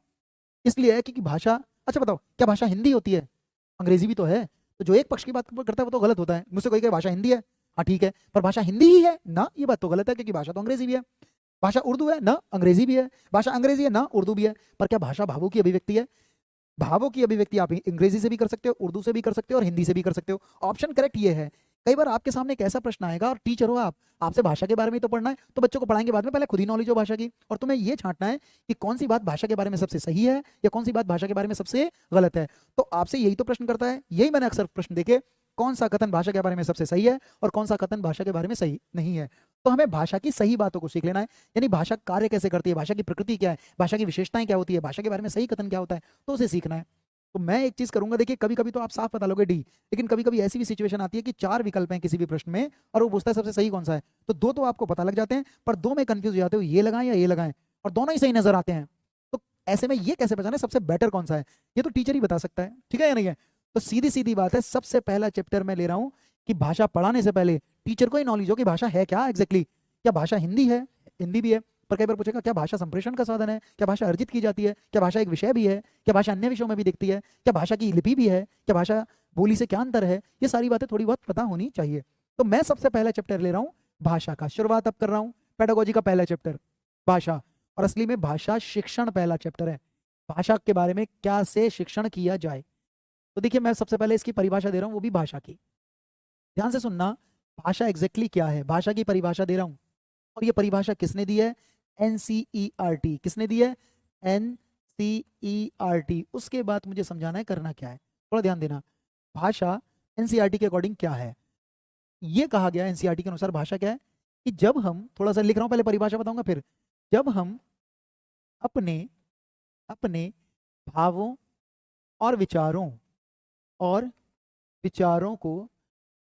इसलिए है क्योंकि भाषा, अच्छा बताओ क्या भाषा हिंदी होती है? अंग्रेजी भी तो है। तो जो एक पक्ष की बात करता है वो तो गलत होता है। मुझसे कोई कहे भाषा हिंदी है, हाँ ठीक है, पर भाषा हिंदी ही है ना, ये बात तो गलत है, क्योंकि भाषा तो अंग्रेजी भी है। भाषा उर्दू है ना, अंग्रेजी भी है। भाषा अंग्रेजी है ना, उर्दू भी है। पर क्या भाषा भावों की अभिव्यक्ति है? भावों की अभिव्यक्ति आप अंग्रेजी से भी कर सकते हो, उर्दू से भी कर सकते हो, और हिंदी से भी कर सकते हो। ऑप्शन करेक्ट ये है। कई बार आपके सामने एक ऐसा प्रश्न आएगा, और टीचर हो आप, आपसे भाषा के बारे में तो पढ़ना है, तो बच्चों को पढ़ाएंगे बाद में, पहले खुद ही नॉलेज हो भाषा की, और तुम्हें ये छांटना है कि कौन सी बात भाषा के बारे में सबसे सही है या कौन सी बात भाषा के बारे में सबसे गलत है। तो आपसे यही तो प्रश्न करता है, यही मैंने अक्सर प्रश्न देखे, कौन सा कथन भाषा के बारे में सबसे सही है और कौन सा कथन भाषा के बारे में सही नहीं है। तो हमें भाषा की सही बातों को सीख लेना है, यानी भाषा कार्य कैसे करती है, भाषा की प्रकृति क्या है, भाषा की विशेषताएं क्या होती है, भाषा के बारे में सही कथन क्या होता है, तो उसे सीखना है। तो मैं एक चीज करूंगा, देखिए कभी कभी तो आप साफ बता लोगे डी, लेकिन कभी कभी ऐसी भी सिचुएशन आती है कि चार विकल्प हैं किसी भी प्रश्न में और वो पूछता है सबसे सही कौन सा है, तो दो तो आपको पता लग जाते हैं, पर दो में कंफ्यूज हो जाते हो, ये लगाएं या ये लगाएं, और दोनों ही सही नजर आते हैं। तो ऐसे में ये कैसे पहचाने सबसे बेटर कौन सा है? ये तो टीचर ही बता सकता है, ठीक है या नहीं है। तो सीधी सीधी बात है, सबसे पहला चैप्टर मैं ले रहा हूं कि भाषा पढ़ाने से पहले टीचर को ही नॉलेज हो कि भाषा है क्या एग्जैक्टली। क्या भाषा हिंदी है? हिंदी भी है, पर कई बार पूछेगा क्या भाषा संप्रेषण का साधन है, क्या भाषा अर्जित की जाती है, क्या भाषा एक विषय भी है, क्या भाषा अन्य विषयों में भी दिखती है, क्या भाषा की लिपि भी है, क्या भाषा बोली से क्या अंतर है, ये सारी बातें थोड़ी बहुत पता होनी चाहिए। तो मैं सबसे पहला चैप्टर ले रहा हूँ भाषा का, शुरुआत अब कर रहा हूँ पेडागोजी का पहला चैप्टर भाषा, और असली में भाषा शिक्षण पहला चैप्टर है। भाषा के बारे में क्या से शिक्षण किया जाए, तो देखिए मैं सबसे पहले इसकी परिभाषा दे रहा हूँ, वो भी भाषा की, ध्यान से सुनना। भाषा एग्जैक्टली क्या है, भाषा की परिभाषा दे रहा हूँ, और ये परिभाषा किसने दी है? एनसीईआरटी। किसने दी है? एनसीईआरटी। उसके बाद मुझे समझाना है करना क्या है, थोड़ा ध्यान देना। भाषा एनसीईआरटी के अकॉर्डिंग क्या है? ये कहा गया एनसीईआरटी के अनुसार भाषा क्या है कि जब हम, थोड़ा सा लिख रहा हूं पहले परिभाषा बताऊंगा फिर, जब हम अपने अपने भावों और विचारों और विचारों को,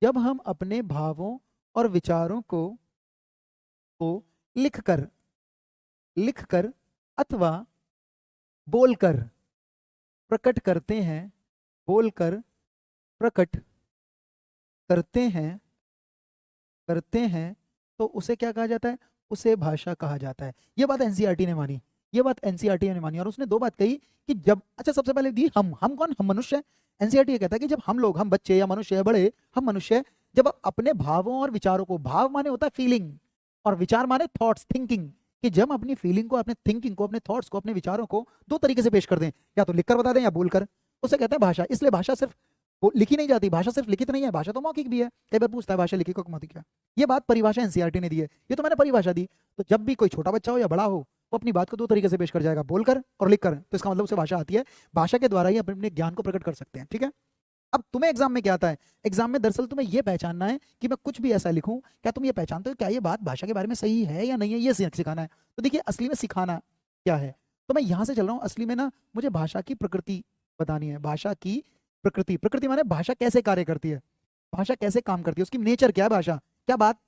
जब हम अपने भावों और विचारों को लिखकर लिखकर अथवा बोलकर प्रकट करते हैं, बोलकर प्रकट करते हैं तो उसे क्या कहा जाता है? उसे भाषा कहा जाता है। ये बात एनसीईआरटी ने मानी, ये बात एनसीईआरटी ने मानी और उसने दो बात कही कि जब, अच्छा सबसे पहले दी हम कौन, हम मनुष्य। एनसीईआरटी ये कहता है कि जब हम लोग, हम बच्चे या मनुष्य या बड़े, हम मनुष्य जब अपने भावों और विचारों को, भाव माने होता है फीलिंग और विचार माने थॉट्स, थिंकिंग, कि जब अपनी फीलिंग को, अपने थिंकिंग को, अपने थॉट्स को, अपने विचारों को दो तरीके से पेश कर दें, या तो लिखकर बता दें या बोलकर, उसे कहते हैं भाषा। इसलिए भाषा सिर्फ लिखी नहीं जाती, भाषा सिर्फ लिखित नहीं है, भाषा तो मौखिक भी है। कई बार पूछता है भाषा लिखित और मौखिक क्या। ये बात परिभाषा एनसीईआरटी ने दी है, ये तो मैंने परिभाषा दी। तो जब भी कोई छोटा बच्चा हो या बड़ा हो, वो अपनी बात को दो तरीके से पेश कर जाएगा, बोलकर और लिखकर, तो इसका मतलब उसे भाषा आती है। भाषा के द्वारा ही अपने ज्ञान को प्रकट कर सकते हैं, ठीक है। अब तुम्हें एग्जाम में क्या आता है, एग्जाम में दरअसल तुम्हें यह पहचानना है कि मैं कुछ भी ऐसा लिखूं, क्या तुम ये पहचानते हो क्या ये बात भाषा के बारे में सही है या नहीं है, ये सिखाना है। तो देखिए असली में सिखाना क्या है, तो मैं यहां से चल रहा हूं, असली में ना मुझे भाषा की प्रकृति बतानी है। भाषा की प्रकृति, प्रकृति माने भाषा कैसे कार्य करती है, भाषा कैसे काम करती है, उसकी नेचर क्या है, भाषा क्या बात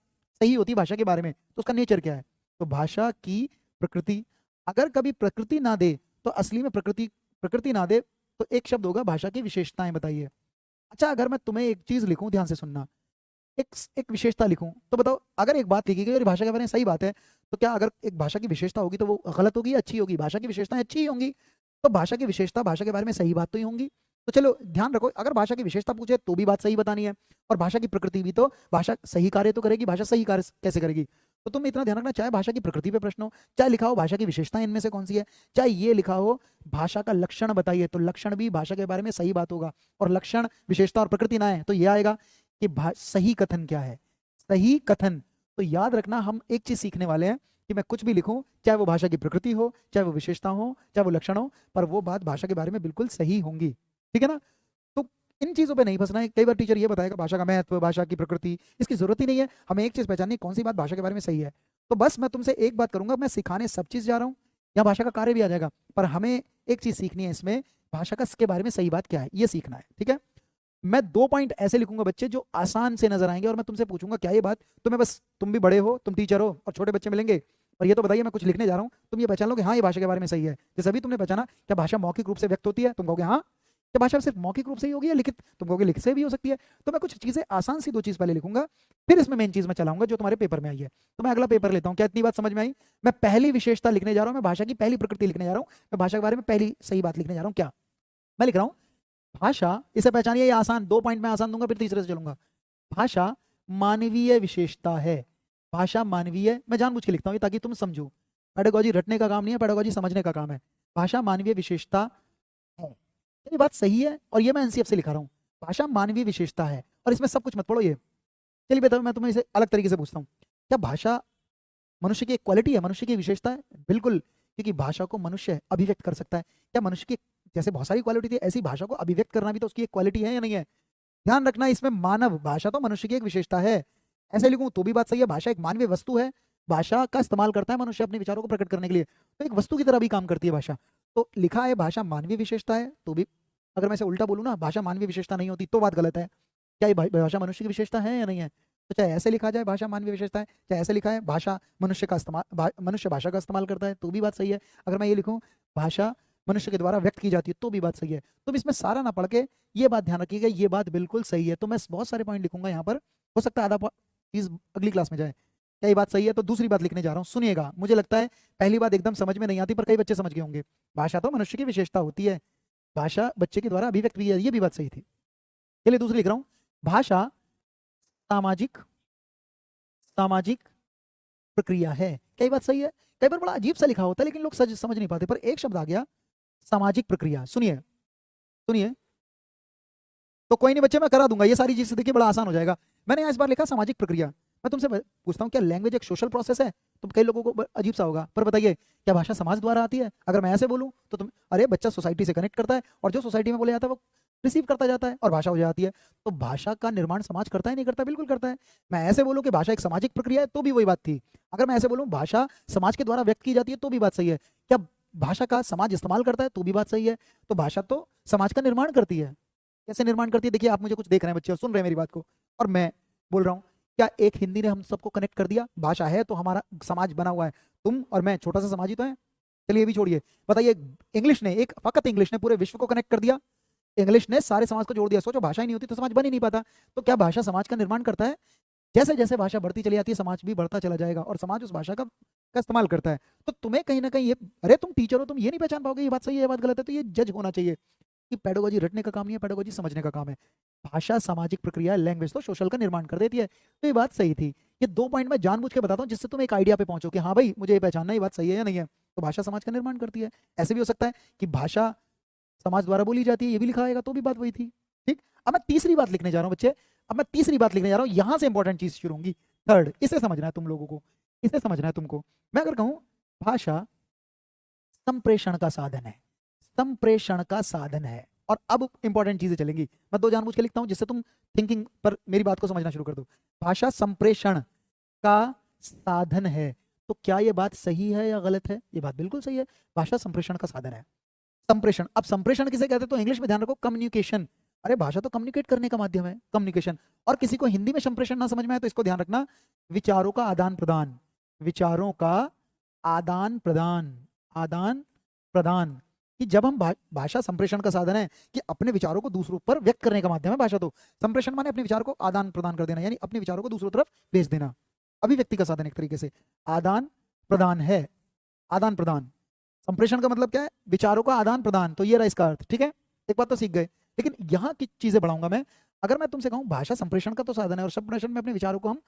सही होती है भाषा के बारे में, तो उसका नेचर क्या है। तो भाषा की प्रकृति, अगर कभी प्रकृति ना दे तो असली में प्रकृति ना दे तो एक शब्द होगा भाषा की विशेषताएं बताइए। अच्छा अगर मैं तुम्हें एक चीज लिखूं, ध्यान से सुनना, एक विशेषता लिखूं, तो बताओ अगर एक बात लिखी गई और भाषा के बारे में सही बात है, तो क्या अगर एक भाषा की विशेषता होगी तो वो गलत होगी या अच्छी होगी, भाषा की विशेषताएं अच्छी ही होंगी। तो भाषा की विशेषता भाषा के बारे में सही बात तो ही होंगी। तो चलो ध्यान रखो, अगर भाषा की विशेषता पूछे तो भी बात सही बतानी है, और भाषा की प्रकृति भी, तो भाषा सही कार्य तो करेगी, भाषा सही कार्य कैसे करेगी। तो तुम इतना ध्यान रखना, चाहे भाषा की प्रकृति पे प्रश्न हो, चाहे लिखा हो भाषा की विशेषता इनमें से कौन सी है, चाहे ये लिखा हो भाषा का लक्षण बताइए, तो लक्षण भी भाषा के बारे में सही बात होगा। और लक्षण, विशेषता और प्रकृति ना है तो ये आएगा कि सही कथन क्या है, सही कथन। तो याद रखना हम एक चीज सीखने वाले हैं कि मैं कुछ भी लिखूं, चाहे वो भाषा की प्रकृति हो, चाहे वो विशेषता हो, चाहे वो लक्षण हो, पर वो बात भाषा के बारे में बिल्कुल सही होंगी, ठीक है ना। तो इन चीजों पे नहीं फंसना है। कई बार टीचर ये बताएगा भाषा का महत्व, भाषा की प्रकृति, इसकी जरूरत ही नहीं है, हमें एक चीज पहचाननी कौन सी बात भाषा के बारे में सही है। तो बस मैं तुमसे एक बात करूंगा, मैं सिखाने सब चीज जा रहा हूँ, या भाषा का कार्य भी आ जाएगा, पर हमें एक चीज सीखनी है इसमें, भाषा का के बारे में सही बात क्या है ये सीखना है, ठीक है। मैं 2 पॉइंट ऐसे लिखूंगा बच्चे जो आसान से नजर आएंगे, और मैं तुमसे पूछूंगा क्या ये बात, तुम्हें बस, तुम भी बड़े हो, तुम टीचर हो और छोटे बच्चे मिलेंगे, और ये तो बताइए मैं कुछ लिखने जा रहा हूँ, तुम ये पहचान लो कि हाँ ये भाषा के बारे में सही है। जैसे अभी तुमने पहचाना क्या भाषा मौखिक रूप से व्यक्त होती है, तुम कहोगे हाँ। क्या भाषा सिर्फ मौखिक रूप से ही होगी या लिखित, तुम कहोगे लिखित से भी हो सकती है। तो मैं कुछ चीजें आसान सी 2 चीज पहले लिखूंगा, फिर इसमें मेन चीज मैं चलाऊंगा जो तुम्हारे पेपर में आई है। तो मैं अगला पेपर लेता हूँ, क्या इतनी बात समझ में आई। मैं पहली विशेषता लिखने जा रहा हूँ, मैं भाषा की पहली प्रकृति लिखने जा रहा हूँ, मैं भाषा के बारे में पहली सही बात लिखने जा रहा हूँ। क्या मैं लिख रहा हूँ, भाषा, इसे पहचानिए, ये आसान 2 पॉइंट में आसान दूंगा, फिर तीसरे से चलूंगा। भाषा मानवीय विशेषता है, भाषा मानवीय, मैं जानबूझ के लिखता हूँ ताकि तुम समझो, पेडागोजी रटने का काम नहीं है, पेडागोजी समझने का काम है। भाषा मानवीय विशेषता है, ये बात सही है, और ये मैं एनसीएफ से लिखा रहा हूँ, भाषा मानवीय विशेषता है, और इसमें सब कुछ मत पढ़ो ये। चलिए बताओ, मैं तुम्हें इसे अलग तरीके से पूछता हूँ, क्या भाषा मनुष्य की एक क्वालिटी है, मनुष्य की विशेषता है? बिल्कुल, क्योंकि भाषा को मनुष्य अभिव्यक्त कर सकता है। क्या मनुष्य की जैसे बहुत सारी क्वालिटी थी, ऐसी भाषा को अभिव्यक्त करना भी तो उसकी एक क्वालिटी है या नहीं है। ध्यान रखना इसमें, मानव, भाषा तो मनुष्य की एक विशेषता है, ऐसे लिखूं तो भी बात सही है। भाषा एक मानवीय वस्तु है, भाषा का इस्तेमाल करता है मनुष्य अपने विचारों को प्रकट करने के लिए, तो एक वस्तु की तरह भी काम करती है भाषा। तो लिखा है भाषा मानवीय विशेषता है, तो भी अगर मैं इसे उल्टा बोलूँ ना, भाषा मानवीय विशेषता नहीं होती तो बात गलत है। क्या ये भाषा मनुष्य की विशेषता है या नहीं है। तो चाहे ऐसे लिखा जाए भाषा मानवीय विशेषता है, चाहे ऐसे लिखा है भाषा मनुष्य का इस्तेमाल, मनुष्य भाषा का इस्तेमाल करता है, तो भी बात सही है। अगर मैं ये लिखूं भाषा मनुष्य के द्वारा व्यक्त की जाती है, तो भी बात सही है। तुम इसमें सारा ना पढ़ के ये बात ध्यान रखिएगा, ये बात बिल्कुल सही है। तो मैं बहुत सारे पॉइंट लिखूंगा यहाँ पर, हो सकता है आधा चीज अगली क्लास में जाए। क्या ये बात सही है, तो दूसरी बात लिखने जा रहा हूँ, सुनिएगा। मुझे लगता है पहली बात एकदम समझ में नहीं आती, पर कई बच्चे समझ गए होंगे। भाषा तो मनुष्य की विशेषता होती है, भाषा बच्चे के द्वारा अभिव्यक्त भी है, ये भी बात सही थी। चलिए दूसरी लिख रहा हूँ, भाषा सामाजिक सामाजिक प्रक्रिया है। कई बात सही है। कई बार बड़ा अजीब सा लिखा होता है लेकिन लोग समझ नहीं पाते, पर एक शब्द आ गया सामाजिक प्रक्रिया। सुनिए सुनिए, तो कोई नहीं बच्चे, मैं करा दूंगा ये सारी चीजें, देखिए बड़ा आसान हो जाएगा। मैंने यहाँ इस बार लिखा सामाजिक प्रक्रिया। मैं तुमसे पूछता हूँ, क्या लैंग्वेज एक सोशल प्रोसेस है? तो कई लोगों को अजीब सा होगा, पर बताइए क्या भाषा समाज द्वारा आती है? अगर मैं ऐसे बोलूँ तो तुम, अरे बच्चा सोसाइटी से कनेक्ट करता है, और जो सोसाइटी में बोले जाता है वो रिसीव करता जाता है, और भाषा हो जाती है। तो भाषा का निर्माण समाज करता है नहीं करता? बिल्कुल करता है। मैं ऐसे बोलूँ कि भाषा एक सामाजिक प्रक्रिया है, तो भी वही बात थी। अगर मैं ऐसे बोलूँ भाषा समाज के द्वारा व्यक्त की जाती है, तो भी बात सही है। क्या भाषा का समाज इस्तेमाल करता है? तो भी बात सही है। तो भाषा तो समाज का निर्माण करती है। कैसे निर्माण करती है? देखिए, आप मुझे कुछ देख रहे हैं बच्चे और सुन रहे हैं मेरी बात को, और मैं बोल रहा हूँ, क्या एक हिंदी ने हम सबको कनेक्ट कर दिया? भाषा है तो हमारा समाज बना हुआ है, तुम और मैं छोटा सा समाज ही तो है। चलिए ये भी छोड़िए, बताइए इंग्लिश ने, एक फकत इंग्लिश ने पूरे विश्व को कनेक्ट कर दिया, इंग्लिश ने सारे समाज को जोड़ दिया। सोचो, भाषा ही नहीं होती तो समाज बन ही नहीं पाता। तो क्या भाषा समाज का निर्माण करता है? जैसे जैसे भाषा बढ़ती चली जाती है, समाज भी बढ़ता चला जाएगा, और समाज उस भाषा का का इस्तेमाल करता है। तो तुम्हें कहीं ना कहीं ये, अरे तुम टीचर हो, तुम ये नहीं पहचान पाओगे ये बात सही है ये बात गलत है, तो ये जज होना चाहिए कि पेडागोजी रटने का काम नहीं है, पेडागोजी समझने का काम है। भाषा सामाजिक प्रक्रिया, लैंग्वेज तो सोशल का निर्माण कर देती है। तो ये बात सही थी। ये 2 पॉइंट मैं जानबूझ के बताता हूँ जिससे तुम एक आइडिया पे पहुंचो कि हाँ भाई मुझे ये पहचानना ये बात सही है या नहीं है। तो भाषा समाज का निर्माण करती है। ऐसे भी हो सकता है कि भाषा समाज द्वारा बोली जाती है, ये भी लिखा आएगा तो भी बात वही थी। ठीक। अब मैं तीसरी बात लिखने जा रहा हूँ बच्चे, अब मैं तीसरी बात लिखने जा रहा हूँ, यहां से इंपॉर्टेंट चीज शुरू होंगी। थर्ड, इसे समझना है तुम लोगों को, इसे समझना है तुमको। मैं अगर कहूँ भाषा संप्रेषण का साधन है, संप्रेषण का साधन है। और अब इंपॉर्टेंट चीजें चलेंगी, मैं 2 जानबूझ के लिखता हूं जिससे तुम थिंकिंग पर मेरी बात को समझना शुरू कर दो। भाषा संप्रेषण का साधन है, तो क्या ये बात सही है या गलत है? ये बात बिल्कुल सही है, भाषा संप्रेषण का साधन है। संप्रेषण, अब संप्रेषण किसे कहते हैं तो इंग्लिश में ध्यान रखो, कम्युनिकेशन। अरे भाषा तो कम्युनिकेट करने का माध्यम है, कम्युनिकेशन। और किसी को हिंदी में संप्रेषण ना समझ में आए तो इसको ध्यान रखना, विचारों का आदान प्रदान, विचारों का आदान प्रदान, आदान प्रदान। कि जब हम भाषा संप्रेषण का साधन है कि अपने विचारों को दूसरों पर व्यक्त करने का माध्यम है भाषा, तो संप्रेषण माने अपने विचार को आदान प्रदान कर देना, यानी अपने विचारों को दूसरों तरफ भेज देना। अभिव्यक्ति का साधन एक तरीके से आदान प्रदान है, आदान प्रदान। संप्रेषण का मतलब क्या है? विचारों का आदान प्रदान, तो ये रहा इसका अर्थ। ठीक है, एक बात तो सीख गए। लेकिन यहाँ की चीजें बढ़ाऊंगा मैं। अगर मैं तुमसे कहूँ भाषा संप्रेषण का तो साधन है, और संप्रेषण में अपने विचारों को हम,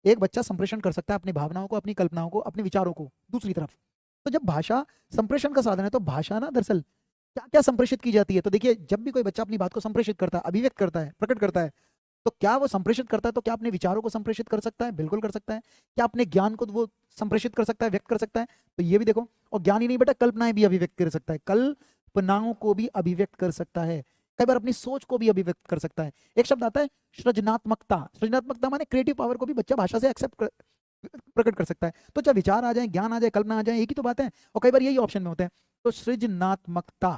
एक बच्चा संप्रेषण कर सकता है अपनी भावनाओं को, अपनी कल्पनाओं को, अपने विचारों को दूसरी तरफ। तो जब भाषा संप्रेषण का साधन है तो भाषा ना दरअसल क्या क्या संप्रेषित की जाती है। तो देखिए, जब भी कोई बच्चा अपनी बात को संप्रेषित करता है, अभिव्यक्त करता है, प्रकट करता है, तो क्या वो संप्रेषित करता है तो क्या अपने विचारों को संप्रेषित कर सकता है? बिल्कुल कर सकता है। क्या अपने ज्ञान को वो संप्रेषित कर सकता है, व्यक्त कर सकता है? तो ये भी देखो। और ज्ञान ही नहीं बेटा, कल्पनाएं भी अभिव्यक्त कर सकता है, कल्पनाओं को भी अभिव्यक्त कर सकता है, कई बार अपनी सोच को भी अभिव्यक्त कर सकता है। एक शब्द आता है सृजनात्मकता, सृजनात्मकता माने क्रिएटिव पावर को भी बच्चा भाषा से एक्सेप्ट प्रकट कर सकता है। तो चाहे विचार आ जाए, ज्ञान आ जाए, कल्पना आ जाए, एक ही तो बात है। और कई बार यही ऑप्शन में होते हैं। तो सृजनात्मकता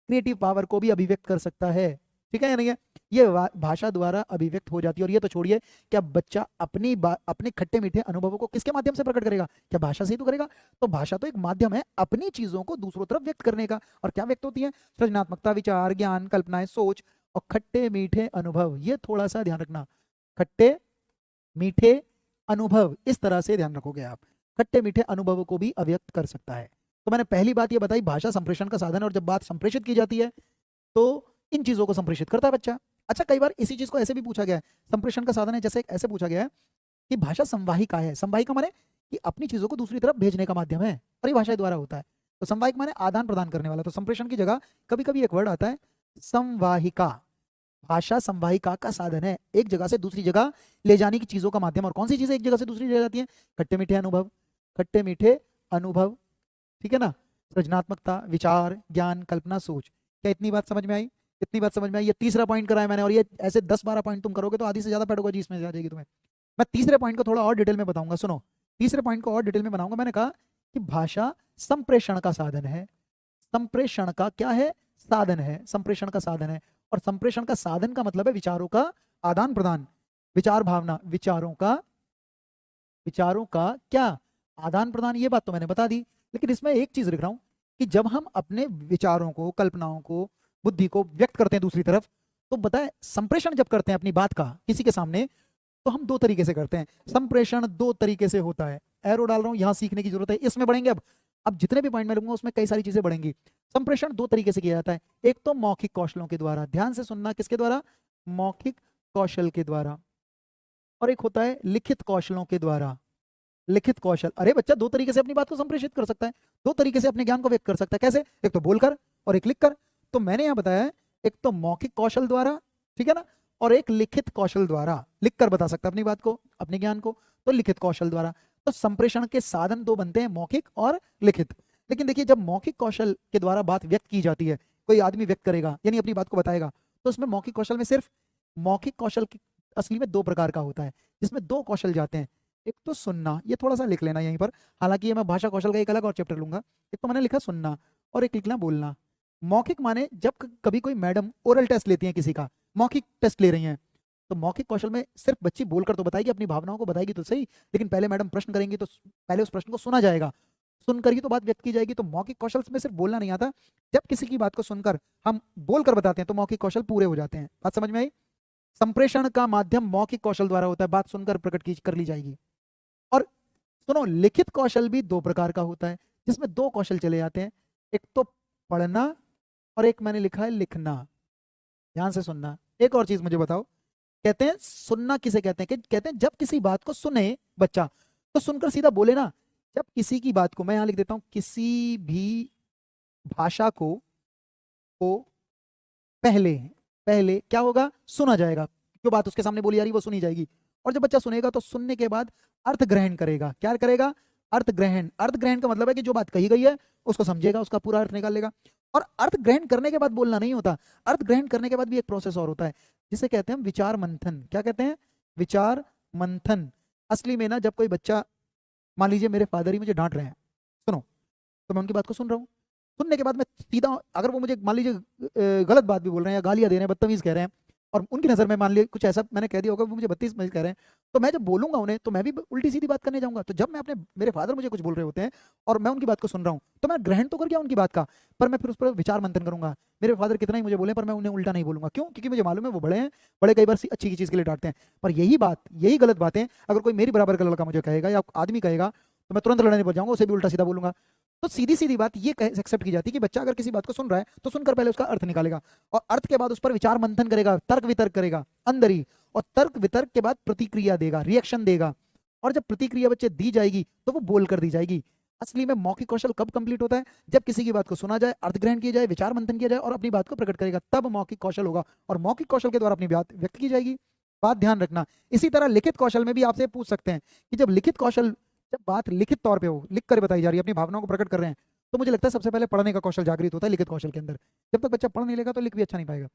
क्रिएटिव पावर को भी अभिव्यक्त कर सकता है। ठीक है या नहीं है? ये भाषा द्वारा अभिव्यक्त हो जाती है। और ये तो छोड़िए, क्या बच्चा अपने खट्टे मीठे अनुभवों को किसके माध्यम से प्रकट करेगा? क्या भाषा से ही तो करेगा? तो भाषा तो एक माध्यम है अपनी चीजों को दूसरों तरफ व्यक्त करने का। और क्या व्यक्त होती है? सृजनात्मकता, विचार, ज्ञान, कल्पनाएं, सोच और खट्टे मीठे अनुभव। ये थोड़ा सा ध्यान रखना, खट्टे मीठे अनुभव, इस तरह से ध्यान रखोगे आप। खट्टे मीठे अनुभवों को भी अभिव्यक्त कर सकता है। तो मैंने पहली बात ये बताई, भाषा संप्रेषण का साधन है, और जब बात संप्रेषित की जाती है तो इन चीजों को संप्रेषित करता है बच्चा। अच्छा, कई बार इसी चीज को ऐसे भी पूछा गया है, संप्रेषण का साधन है, जैसे ऐसे पूछा गया है कि भाषा संवाहिका है। संवाहिका माने कि अपनी चीजों को दूसरी तरफ भेजने का माध्यम है, और ये भाषा द्वारा होता है। तो संवाहिक माने आदान प्रदान करने वाला। तो संप्रेषण की जगह कभी कभी एक वर्ड आता है संवाहिका। भाषा संवाहिका का साधन है, एक जगह से दूसरी जगह ले जाने की चीजों का माध्यम। और कौन सी चीजें एक जगह से दूसरी जगह जाती है? खट्टे मीठे अनुभव, खट्टे मीठे अनुभव। ठीक है ना? सृजनात्मकता, विचार, ज्ञान, कल्पना, सोच। क्या इतनी बात समझ में आई? इतनी बात समझ में आई? ये तीसरा पॉइंट कराया मैंने, और ये ऐसे 10-12 पॉइंट तुम करोगे तो आधी से ज्यादा पेडागोजी इसमें आ जाएगी तुम्हें। मैं तीसरे पॉइंट को थोड़ा और डिटेल में बताऊंगा, सुनो। तीसरे पॉइंट को और डिटेल में बनाऊंगा। मैंने कहा कि भाषा संप्रेषण का साधन है। संप्रेषण का क्या है? साधन है, संप्रेषण का साधन है। और संप्रेषण का साधन का मतलब है विचारों का आदान प्रदान, विचार भावना, विचारों का क्या आदान प्रदान। ये बात तो मैंने बता दी। लेकिन इसमें एक चीज लिख रहा हूं कि जब हम अपने विचारों को, कल्पनाओं को, बुद्धि को व्यक्त करते हैं दूसरी तरफ, तो बताए संप्रेषण जब करते हैं अपनी बात का किसी के सामने, तो हम 2 तरीके से करते हैं। संप्रेषण 2 तरीके से होता है। एरो डाल रहा हूं, यहां सीखने की जरूरत है, इसमें बढ़ेंगे। अब जितने भी पॉइंट मैं लूंगा उसमें कई सारी चीजें बढ़ेंगी। संप्रेषण 2 तरीके से किया जाता है। एक तो मौखिक कौशलों के द्वारा, ध्यान से सुनना, किसके द्वारा? मौखिक कौशल के द्वारा। और एक होता है लिखित कौशलों के द्वारा। लिखित कौशल, अरे बच्चा 2 तरीके से अपनी बात को संप्रेषित कर सकता है, 2 तरीके से अपने ज्ञान को व्यक्त कर सकता है। कैसे? एक तो बोलकर और एक लिखकर। तो मैंने यहां बताया है, एक तो मौखिक कौशल द्वारा, ठीक है ना, और एक लिखित कौशल द्वारा। लिखकर बता सकता है अपनी बात को, अपने ज्ञान को, तो लिखित कौशल द्वारा। तो संप्रेषण के साधन 2 बनते हैं, मौखिक और लिखित। लेकिन देखिए, जब मौखिक कौशल के द्वारा बात व्यक्त की जाती है, कोई आदमी व्यक्त करेगा यानी अपनी बात को बताएगा, तो उसमें मौखिक कौशल में सिर्फ मौखिक कौशल असली में 2 प्रकार का होता है, जिसमें 2 कौशल जाते हैं। एक तो सुनना, ये थोड़ा सा लिख लेना यहीं पर, हालांकि ये मैं भाषा कौशल का एक अलग और चैप्टर लूंगा। एक तो मैंने लिखा सुनना, और एक लिखना बोलना। मौखिक माने जब कभी कोई मैडम ओरल टेस्ट लेती है, किसी का मौखिक टेस्ट ले रही हैं, तो मौखिक कौशल में सिर्फ बच्ची बोलकर तो बताएगी, अपनी भावनाओं को बताएगी तो सही, लेकिन पहले मैडम प्रश्न करेंगी तो पहले उस प्रश्न को सुना जाएगा, सुनकर ही तो बात व्यक्त की जाएगी। तो मौखिक कौशल में सिर्फ बोलना नहीं आता, जब किसी की बात को सुनकर हम बोलकर बताते हैं तो मौखिक कौशल पूरे हो जाते हैं। बात समझ में आई? संप्रेषण का माध्यम मौखिक कौशल द्वारा होता है, बात सुनकर प्रकट की कर ली जाएगी। और सुनो, लिखित कौशल भी दो प्रकार का होता है, जिसमें दो कौशल चले जाते हैं, एक तो पढ़ना और एक मैंने लिखा है लिखना। ध्यान से सुनना। एक और चीज मुझे बताओ, कहते हैं सुनना किसे कहते हैं? कि कहते हैं जब किसी बात को सुने बच्चा, तो सुनकर सीधा बोले ना। जब किसी की बात को, मैं यहां लिख देता हूं, किसी भी भाषा को पहले पहले क्या होगा? सुना जाएगा। जो बात उसके सामने बोली जा रही है वो सुनी जाएगी। और जब बच्चा सुनेगा तो सुनने के बाद अर्थ ग्रहण करेगा। क्या करेगा? अर्थ ग्रहण। अर्थ ग्रहण का मतलब है कि जो बात कही गई है उसको समझेगा, उसका पूरा अर्थ निकाल लेगा। और अर्थ ग्रहण करने के बाद बोलना नहीं होता, अर्थ ग्रहण करने के बाद भी एक प्रोसेस और होता है, जिसे कहते हैं विचार मंथन। क्या कहते हैं? विचार मंथन। असली में ना, जब कोई बच्चा, मान लीजिए मेरे फादर ही मुझे डांट रहे हैं, सुनो, तो मैं उनकी बात को सुन रहा हूँ। सुनने के बाद मैं सीधा, अगर वो मुझे मान लीजिए गलत बात भी बोल रहे हैं या गालियां दे रहे हैं, बदतमीज कह रहे हैं, और उनकी नजर में मान लीजिए कुछ ऐसा मैंने कह दिया होगा, वो मुझे बदतमीज कह रहे हैं, तो मैं जब बोलूंगा उन्हें तो मैं भी उल्टी सीधी बात करने जाऊंगा। तो जब मैं अपने, मेरे फादर मुझे कुछ बोल रहे होते हैं और मैं उनकी बात को सुन रहा हूँ, तो मैं ग्रहण तो कर गया उनकी बात का, पर मैं फिर उस पर विचार मंथन करूंगा। मेरे फादर कितना ही मुझे बोले, पर मैं उन्हें उल्टा नहीं बोलूंगा। क्यों? क्योंकि मुझे मालूम है वो बड़े हैं, बड़े कई बार अच्छी की चीज के लिए डांटते हैं। पर यही बात, यही गलत बातें अगर कोई मेरी बराबर का लड़का मुझे कहेगा या आदमी कहेगा, तो मैं तुरंत लड़ने पड़ जाऊंगा, उसे भी उल्टा सीधा बोलूंगा। तो सीधी सीधी बात ये एक्सेप्ट की जाती है कि बच्चा अगर किसी बात को सुन रहा है तो सुनकर पहले उसका अर्थ निकालेगा, और अर्थ के बाद उस पर विचार मंथन करेगा, तर्क वितर्क करेगा अंदर ही, और तर्क वितर्क के बाद प्रतिक्रिया देगा, रिएक्शन देगा। और जब प्रतिक्रिया बच्चे दी जाएगी तो वो बोल कर दी जाएगी। असली में मौखिक कौशल कब कंप्लीट होता है? जब किसी की बात को सुना जाए, अर्थ ग्रहण किया जाए, विचार मंथन किया जाए और अपनी बात को प्रकट करेगा, तब मौखिक कौशल होगा, और मौखिक कौशल के द्वारा अपनी बात व्यक्त की जाएगी। बात ध्यान रखना। इसी तरह लिखित कौशल में भी आपसे पूछ सकते हैं कि जब लिखित कौशल, जब बात लिखित तौर पे हो, लिख कर बताई जा रही है, अपनी भावनाओं को प्रकट कर रहे हैं, तो मुझे लगता है सबसे पहले पढ़ने का कौशल जागृत होता है लिखित कौशल के अंदर। जब तक बच्चा पढ़ नहीं लेगा तो लिख भी अच्छा नहीं पाएगा।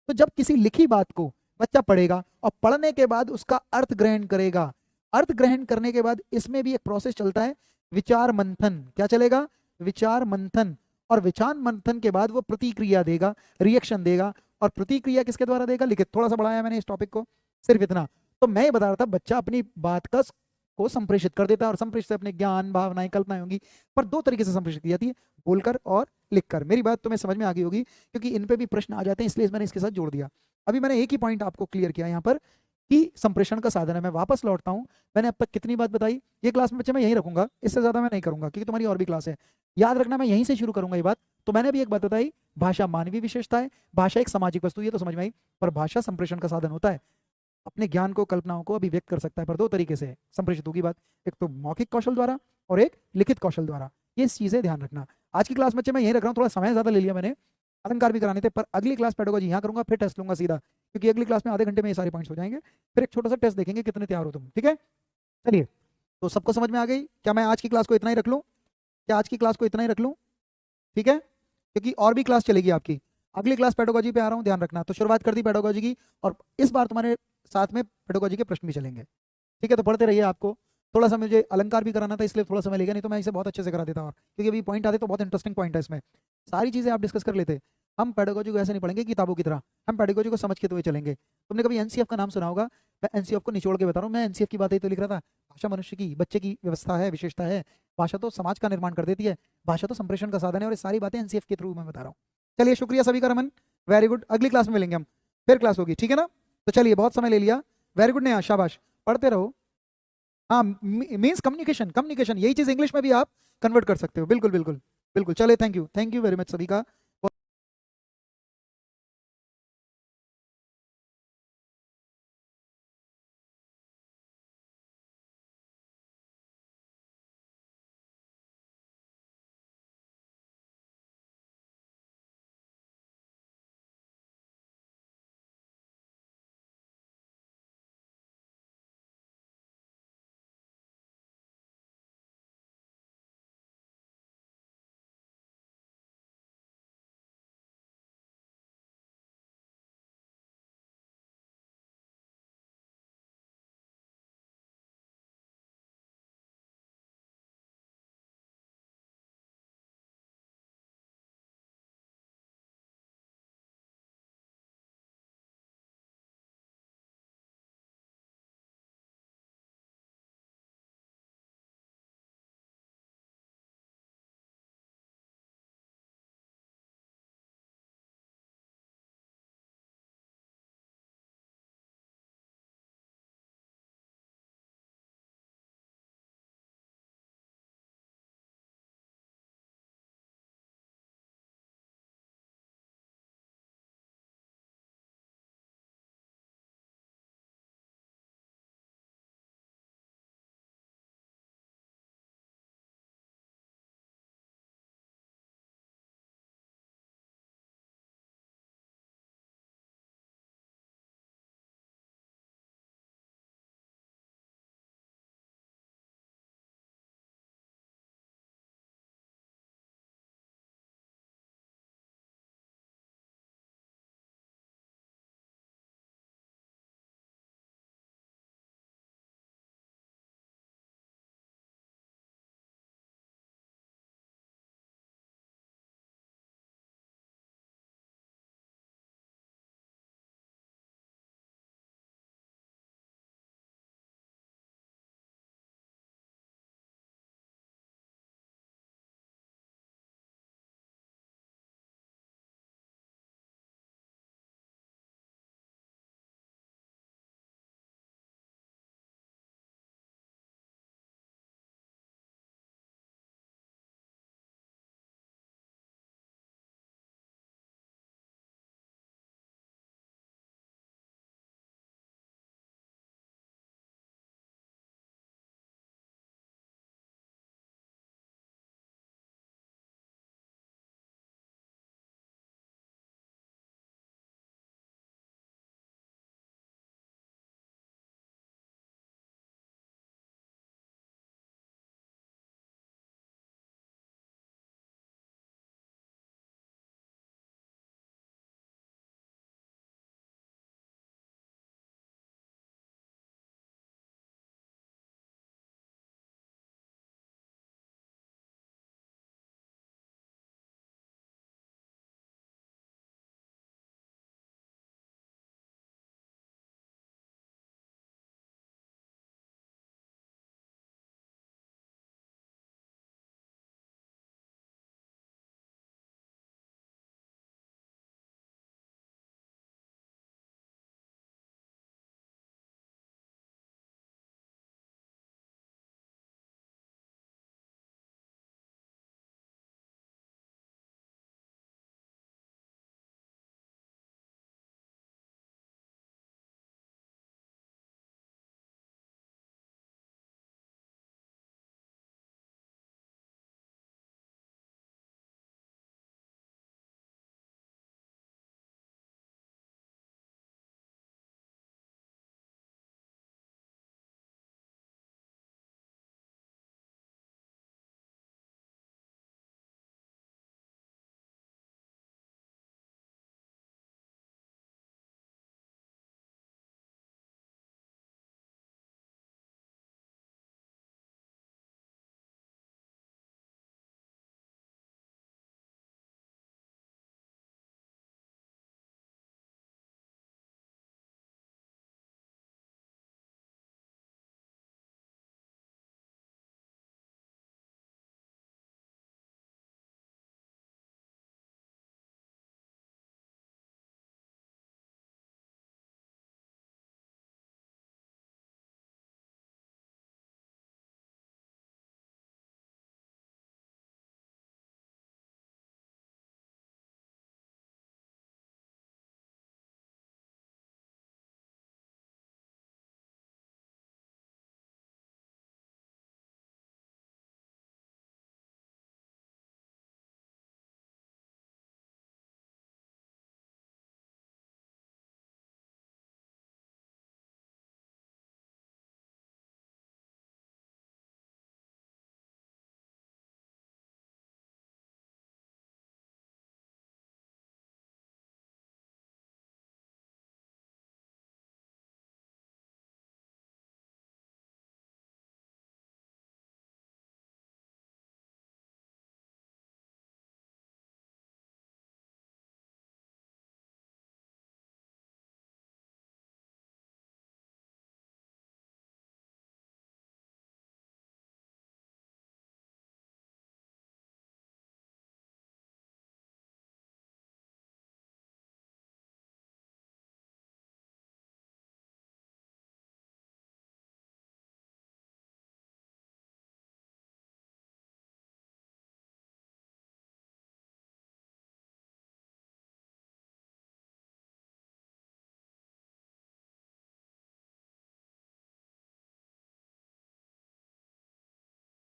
तो जब किसी लिखी बात को बच्चा पढ़ेगा और पढ़ने के बाद उसका अर्थ ग्रहण करेगा, अर्थ ग्रहण करने के बाद इसमें भी एक प्रोसेस चलता है, विचार मंथन। क्या चलेगा? विचार मंथन। और विचार मंथन के बाद वो प्रतिक्रिया देगा, रिएक्शन देगा। और प्रतिक्रिया किसके द्वारा देगा? लिखित। थोड़ा सा बढ़ाया मैंने इस टॉपिक को, सिर्फ इतना। तो मैं ये बता रहा था, बच्चा अपनी बात का को संप्रेषित कर देता है, और संप्रेषित से अपने ज्ञान, भावनाएं, कल्पनाएं होंगी, पर दो तरीके से संप्रेषित की जाती है, बोलकर और लिखकर। मेरी बात तुम्हें समझ में आ गई होगी, क्योंकि इन पे भी प्रश्न आ जाते हैं, इसलिए मैंने इसके साथ जोड़ दिया। अभी मैंने एक ही पॉइंट आपको क्लियर किया यहाँ पर कि संप्रेषण का साधन है। मैं वापस लौटता हूँ, मैंने अब तक कितनी बात बताई? ये क्लास में बच्चे मैं यहीं रखूंगा, इससे ज्यादा मैं नहीं करूंगा, क्योंकि तुम्हारी और भी क्लास है। याद रखना, मैं यहीं से शुरू करूंगा ये बात। तो मैंने भी एक बात बताई, भाषा मानवीय विशेषता है, भाषा एक सामाजिक वस्तु, ये तो समझ में आई, पर भाषा संप्रेषण का साधन होता है, अपने ज्ञान को, कल्पनाओं को अभिव्यक्त कर सकता है, पर दो तरीके से संप्रेषित होगी बात, एक तो मौखिक कौशल द्वारा और एक लिखित कौशल द्वारा। ये चीजें ध्यान रखना। आज की क्लास बच्चे मैं यहीं रख रहा हूँ, थोड़ा समय ज्यादा ले लिया मैंने, अलंकार भी कराने थे, पर अगली क्लास पेडागोजी यहाँ करूंगा, फिर टेस्ट लूंगा सीधा, क्योंकि अगली क्लास में आधे घंटे में ये सारे पॉइंट्स हो जाएंगे। फिर एक छोटा सा टेस्ट देखेंगे कितने तैयार हो तुम, ठीक है? चलिए, तो सबको समझ में आ गई? क्या मैं आज की क्लास को इतना ही रख लूँ? क्या आज की क्लास को इतना ही रख लूँ? ठीक है, क्योंकि और भी क्लास चलेगी आपकी। अगली क्लास पेडागोजी पे आ रहा हूँ, ध्यान रखना। तो शुरुआत कर दी पेडागोजी की, और इस बार तुम्हारे साथ में पेडागोजी के प्रश्न भी चलेंगे, ठीक है? तो पढ़ते रहिए। आपको थोड़ा सा मुझे अलंकार भी कराना था, इसलिए थोड़ा समय लेगा, नहीं तो मैं इसे बहुत अच्छे से करा देता, और क्योंकि अभी पॉइंट आते तो बहुत इंटरेस्टिंग पॉइंट है इसमें, सारी चीजें आप डिस्कस कर लेते। हम पेडागोजी को ऐसे नहीं पढ़ेंगे किताबों की तरह, हम पेडागोजी को समझ के हुए चलेंगे। तुमने कभी एनसीएफ का नाम सुना होगा? मैं एनसीएफ को निचोड़ के बता रहा हूँ, मैं एनसीएफ की बात ही तो लिख रहा था। भाषा मनुष्य की, बच्चे की व्यवस्था है, विशेषता है। भाषा तो समाज का निर्माण कर देती है, भाषा तो संप्रेषण का साधन है, और ये सारी बातें एनसीएफ के थ्रू मैं बता रहा हूँ। चलिए, शुक्रिया सभी का, रमन, वेरी गुड। अगली क्लास में मिलेंगे हम, फिर क्लास होगी, ठीक है ना? तो चलिए, बहुत समय ले लिया, वेरी गुड। नहीं, शाबाश, पढ़ते रहो। हाँ, मीन्स कम्युनिकेशन, कम्युनिकेशन, यही चीज इंग्लिश में भी आप कन्वर्ट कर सकते हो। बिल्कुल बिल्कुल बिल्कुल। चले, थैंक यू वेरी मच सभी का।